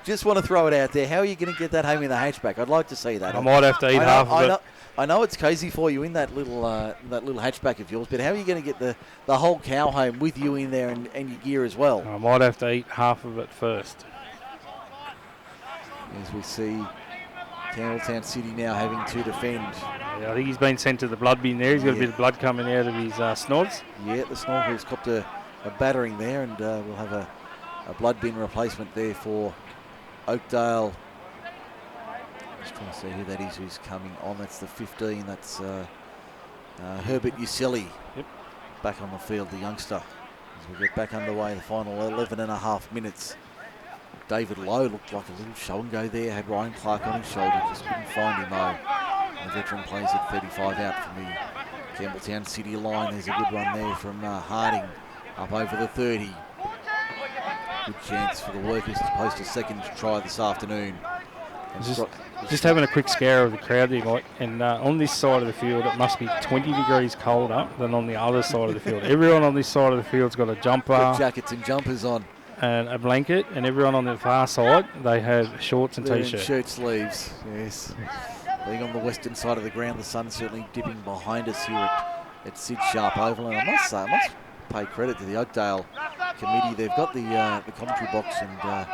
A: Just want to throw it out there. How are you going to get that home in the hatchback? I'd like to see that.
B: I might have to eat half of it.
A: I know it's cozy for you in that little hatchback of yours, but how are you going to get the whole cow home with you in there and your gear as well?
B: I might have to eat half of it first.
A: As we see Campbelltown City now having to defend.
B: Yeah, I think he's been sent to the blood bin there. He's got a bit of blood coming out of his snods.
A: Yeah, the snorkel's copped a battering there, and we'll have a blood bin replacement there for Oakdale. Just trying to see who that is who's coming on. That's the 15. That's Herbert Uselli.
B: Yep.
A: Back on the field, the youngster. As we get back underway, the final 11 and a half minutes. David Lowe looked like a little show and go there. Had Ryan Clark on his shoulder. Just couldn't find him though. The veteran plays at 35 out from the Campbelltown City line. There's a good run there from Harding up over the 30. Good chance for the Workers to post a second try this afternoon.
B: Just having a quick scare of the crowd there, Mike, and on this side of the field it must be 20 degrees colder than on the other side of the field. Everyone on this side of the field's got a jumper.
A: Got jackets and jumpers on.
B: And a blanket, and everyone on the far side, they have shorts and t-shirts.
A: Shirt sleeves, yes. Being on the western side of the ground, the sun's certainly dipping behind us here at Sid Sharpe Oval, and I must pay credit to the Oakdale committee. They've got the commentary box and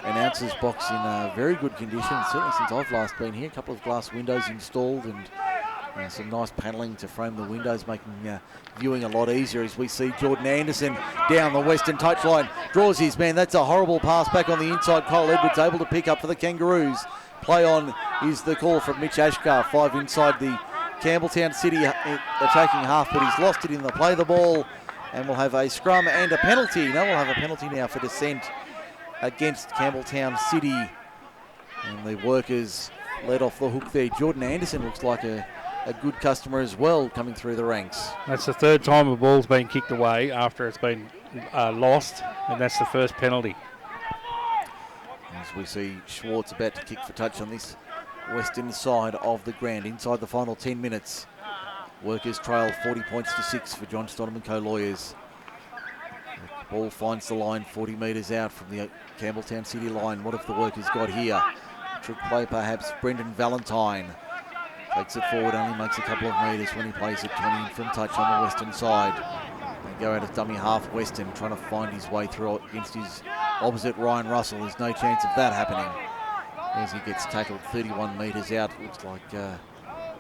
A: announcers box in very good condition, certainly since I've last been here. A couple of glass windows installed and some nice panelling to frame the windows, making viewing a lot easier as we see Jordan Anderson down the western touchline. Draws his man. That's a horrible pass back on the inside. Kyle Edwards able to pick up for the Kangaroos. Play on is the call from Mitch Ashkar. 5 inside the Campbelltown City attacking half, but he's lost it in the play the ball. And we'll have a scrum and a penalty. No, we'll have a penalty now for dissent against Campbelltown City. And the Workers led off the hook there. Jordan Anderson looks like a good customer as well coming through the ranks.
B: That's the third time a ball's been kicked away after it's been lost, and that's the first penalty.
A: As we see Schwartz about to kick for touch on this western side of the ground. Inside the final 10 minutes. Workers trail 40 points to 6 for John Stonham & Co Lawyers. The ball finds the line 40 metres out from the Campbelltown City line. What have the Workers got here? Trick play perhaps. Brendan Valentine takes it forward, only makes a couple of metres when he plays it 20 from touch on the western side. They go out of dummy half western, trying to find his way through against his opposite Ryan Russell. There's no chance of that happening as he gets tackled 31 metres out. Looks like a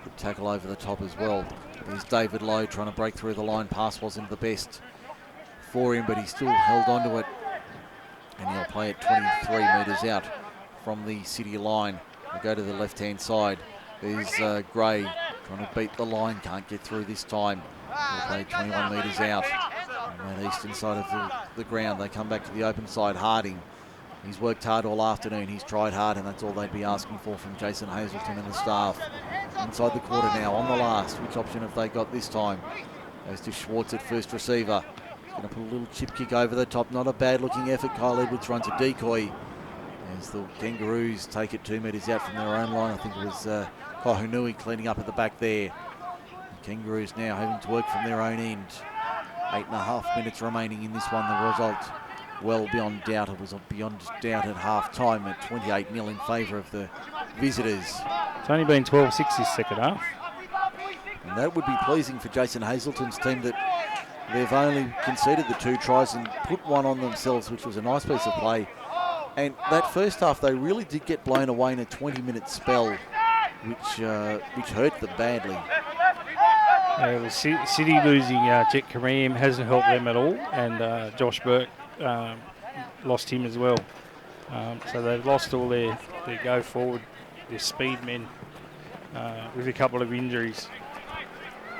A: good tackle over the top as well. There's David Lowe trying to break through the line. Pass wasn't the best for him, but he still held on to it. And he'll play it 23 metres out from the City line. We'll go to the left-hand side. There's Gray trying to beat the line. Can't get through this time. He'll play 21 metres out. On that eastern side of the ground, they come back to the open side. Harding. He's worked hard all afternoon. He's tried hard, and that's all they'd be asking for from Jason Hazelton and the staff. Inside the quarter now, on the last. Which option have they got this time? Goes to Schwartz at first receiver. He's going to put a little chip kick over the top. Not a bad looking effort. Kyle Edwards runs a decoy as the Kangaroos take it 2 metres out from their own line. I think it was Kohunui cleaning up at the back there. The Kangaroos now having to work from their own end. 8.5 minutes remaining in this one. The result well beyond doubt. It was beyond doubt at half time at 28-0 in favour of the visitors.
B: It's only been 12-6 this second half.
A: And that would be pleasing for Jason Hazelton's team, that they've only conceded the 2 tries and put one on themselves, which was a nice piece of play. And that first half, they really did get blown away in a 20-minute spell, which hurt them badly.
B: The City losing Jet Kareem hasn't helped them at all, and Josh Burke lost him as well. So they've lost all their go forward, their speed men, with a couple of injuries.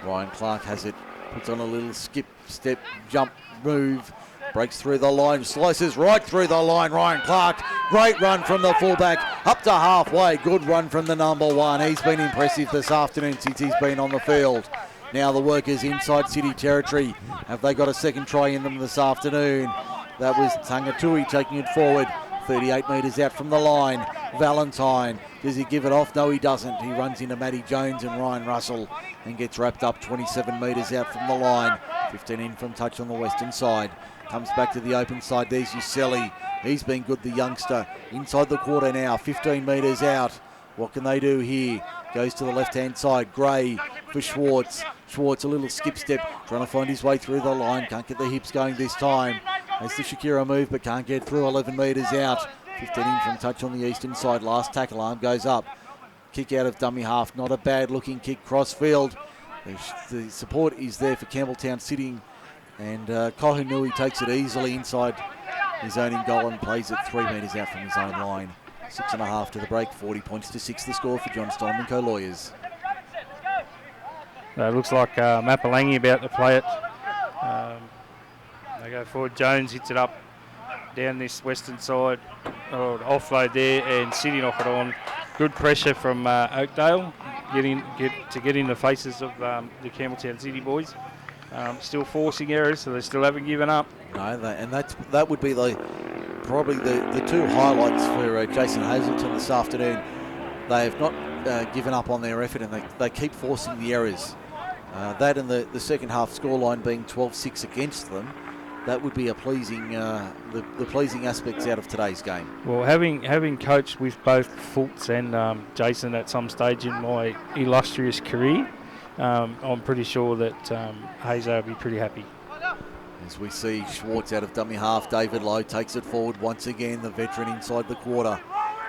A: Ryan Clark has it, puts on a little skip, step, jump, move, breaks through the line, slices right through the line. Ryan Clark, great run from the fullback, up to halfway. Good run from the number 1. He's been impressive this afternoon since he's been on the field. Now the workers inside City territory. Have they got a second try in them this afternoon? That was Tangatui taking it forward. 38 metres out from the line. Valentine, does he give it off? No, he doesn't. He runs into Matty Jones and Ryan Russell and gets wrapped up 27 metres out from the line. 15 in from touch on the western side. Comes back to the open side. There's Uselli. He's been good, the youngster. Inside the quarter now, 15 metres out. What can they do here? Goes to the left-hand side. Gray for Schwartz. Schwartz, a little skip step, trying to find his way through the line. Can't get the hips going this time. Has the Shakira move, but can't get through. 11 metres out. 15 in from touch on the eastern side. Last tackle arm goes up. Kick out of dummy half. Not a bad looking kick cross field. The support is there for Campbelltown sitting. And Kohunui takes it easily inside his own in goal and plays it 3 metres out from his own line. 6.5 to the break. 40 points to 6 the score for John Stolman Co Lawyers.
B: It looks like Mapalangi about to play it. They go forward. Jones hits it up down this western side. Offload there, and City knock it on. Good pressure from Oakdale. Get in the faces of the Campbelltown City boys. Still forcing errors, so they still haven't given up.
A: No, and that would be probably the 2 highlights for Jason Hazelton this afternoon. They have not given up on their effort, and they keep forcing the errors. That and the second half scoreline being 12-6 against them, that would be a pleasing the pleasing aspects out of today's game.
B: Well, having coached with both Fultz and Jason at some stage in my illustrious career, I'm pretty sure that Hazer will be pretty happy.
A: As we see Schwartz out of dummy half, David Lowe takes it forward once again, the veteran inside the quarter.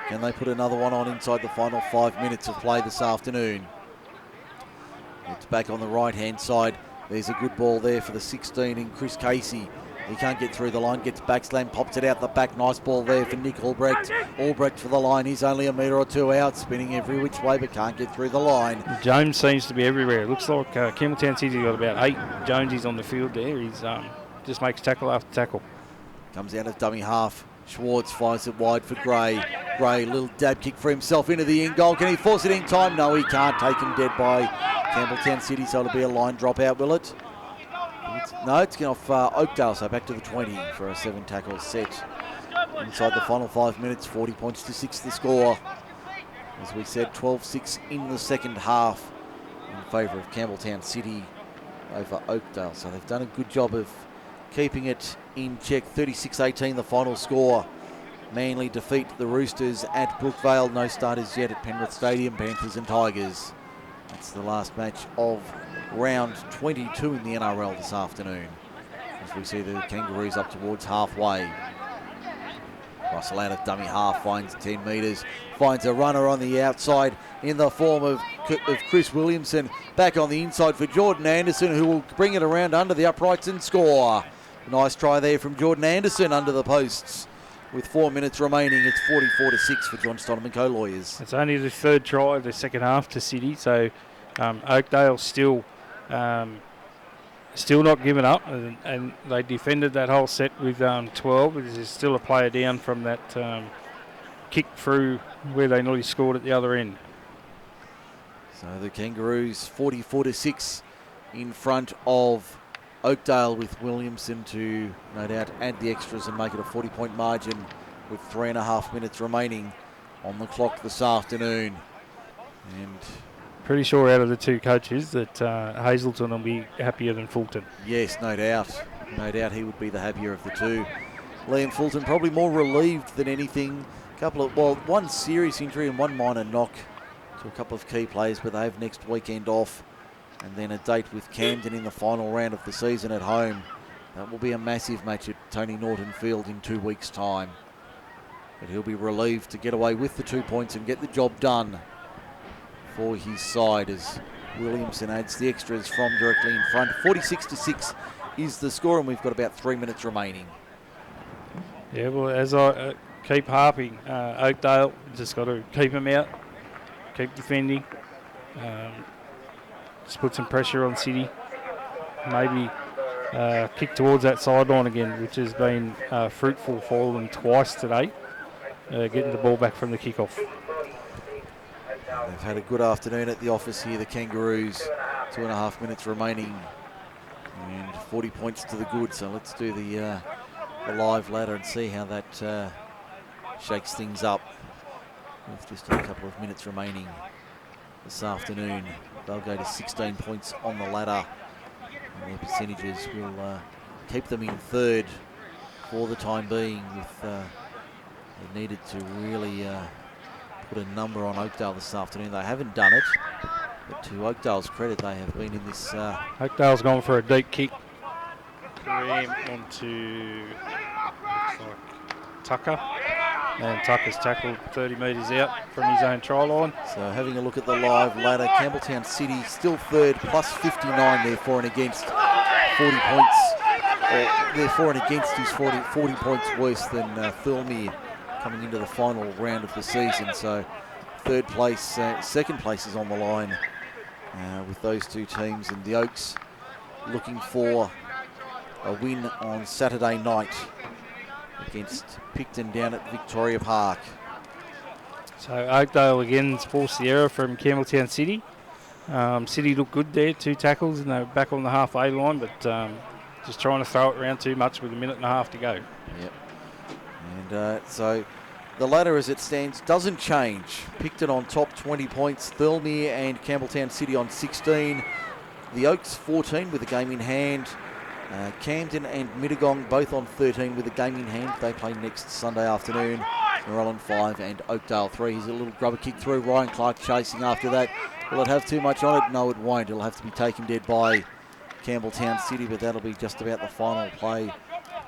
A: Can they put another one on inside the final 5 minutes of play this afternoon? It's back on the right-hand side. There's a good ball there for the 16 in Chris Casey. He can't get through the line, gets backslam, pops it out the back. Nice ball there for Nick Albrecht. Albrecht for the line. He's only a metre or 2 out, spinning every which way, but can't get through the line.
B: Jones seems to be everywhere. It looks like Campbelltown City got about 8 Jonesies on the field there. He's just makes tackle after tackle. Comes
A: out of dummy half. Schwartz fires it wide for Gray. Gray, little dab kick for himself into the in goal. Can he force it in time? No, he can't. Taken dead by Campbelltown City, so it'll be a line dropout, will it? It's getting off Oakdale, so back to the 20 for a 7 tackle set. Inside the final 5 minutes, 40 points to 6 the score. As we said, 12-6 in the second half in favour of Campbelltown City over Oakdale. So they've done a good job of keeping it in check. 36-18 the final score. Manly defeat the Roosters at Brookvale. No starters yet at Penrith Stadium, Panthers and Tigers. That's the last match of round 22 in the NRL this afternoon. As we see the Kangaroos up towards halfway. Russell out of dummy half, finds 10 metres, finds a runner on the outside in the form of Chris Williamson. Back on the inside for Jordan Anderson, who will bring it around under the uprights and score. Nice try there from Jordan Anderson under the posts. With 4 minutes remaining, it's 44-6 for John Stoneman Co Lawyers.
B: It's only the 3rd try of the second half to City, so Oakdale still not giving up, and they defended that whole set with 12. There's still a player down from that kick through where they nearly scored at the other end.
A: So the Kangaroos 44-6 in front of Oakdale, with Williamson to no doubt add the extras and make it a 40-point margin with 3.5 minutes remaining on the clock this afternoon. And
B: pretty sure out of the two coaches that Hazelton will be happier than Fulton.
A: Yes, no doubt. No doubt he would be the happier of the two. Liam Fulton probably more relieved than anything. One serious injury and one minor knock to a couple of key players, but they have next weekend off. And then a date with Camden in the final round of the season at home. That will be a massive match at Tony Norton Field in 2 weeks' time. But he'll be relieved to get away with the 2 points and get the job done for his side as Williamson adds the extras from directly in front. 46-6 is the score, and we've got about 3 minutes remaining.
B: Yeah, well, as I keep harping, Oakdale just got to keep them out, keep defending, just put some pressure on City, maybe kick towards that sideline again, which has been fruitful for them twice today, getting the ball back from the kickoff.
A: They've had a good afternoon at the office here, the Kangaroos. 2.5 minutes remaining and 40 points to the good. So let's do the live ladder and see how that shakes things up. With just a couple of minutes remaining this afternoon. They'll go to 16 points on the ladder. And their percentages will keep them in third for the time being. With they needed to really put a number on Oakdale this afternoon. They haven't done it, but to Oakdale's credit, they have been in this.
B: Oakdale's gone for a deep kick. Kareem onto looks like Tucker, and Tucker's tackled 30 metres out from his own try line.
A: So having a look at the live ladder, Campbelltown City still third, plus 59 there for and against, 40 points. Their for and against is 40 points worse than Thirlmere coming into the final round of the season. So third place, second place is on the line with those two teams, and the Oaks looking for a win on Saturday night against Picton down at Victoria Park.
B: So Oakdale again forced the error from Campbelltown City. City looked good there, 2 tackles, and they were back on the halfway line, but just trying to throw it around too much with 1.5 minutes to go.
A: Yep. And so the ladder as it stands doesn't change. Picton on top, 20 points. Thirlmere and Campbelltown City on 16. The Oaks 14 with a game in hand. Camden and Mittagong both on 13 with a game in hand. They play next Sunday afternoon. Norellan 5 and Oakdale 3. Here's a little grubber kick through. Ryan Clark chasing after that. Will it have too much on it? No, it won't. It'll have to be taken dead by Campbelltown City, but that'll be just about the final play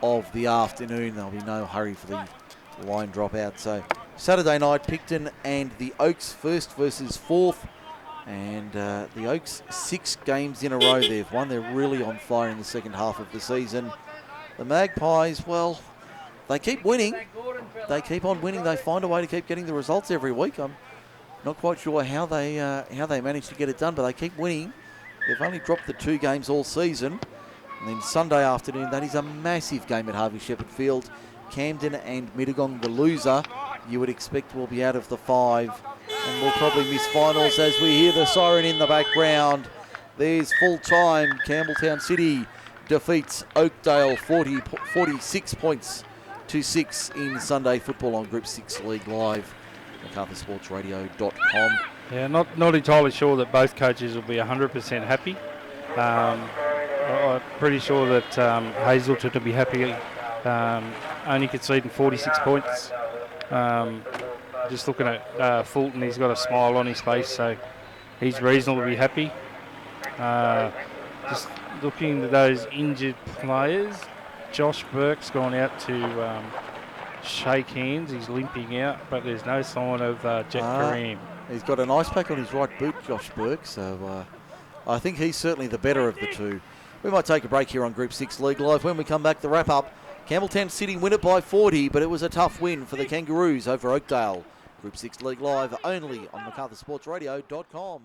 A: of the afternoon. There'll be no hurry for the line dropout. So Saturday night, Picton and the Oaks first versus fourth. And the Oaks 6 games in a row they've won. They're really on fire in the second half of the season. The Magpies, well, they keep winning. They keep on winning. They find a way to keep getting the results every week. I'm not quite sure how they manage to get it done, but they keep winning. They've only dropped the 2 games all season. And then Sunday afternoon, that is a massive game at Harvey Shepherd Field. Camden and Mittagong, the loser, you would expect will be out of the 5. And we'll probably miss finals as we hear the siren in the background. There's full time. Campbelltown City defeats Oakdale 46 points to 6 in Sunday football on Group 6 League Live. MacArthurSportsRadio.com.
B: Yeah, not entirely sure that both coaches will be 100% happy. I'm pretty sure that Hazelton will be happy only conceding 46 points. Just looking at Fulton, he's got a smile on his face, so he's reasonably happy. Just looking at those injured players, Josh Burke's gone out to shake hands. He's limping out, but there's no sign of Jack Kareem.
A: He's got an ice pack on his right boot, Josh Burke, so I think he's certainly the better of the two. We might take a break here on Group 6 League Live. When we come back, the wrap-up. Campbelltown City win it by 40, but it was a tough win for the Kangaroos over Oakdale. Group 6 League Live only on MacArthurSportsRadio.com.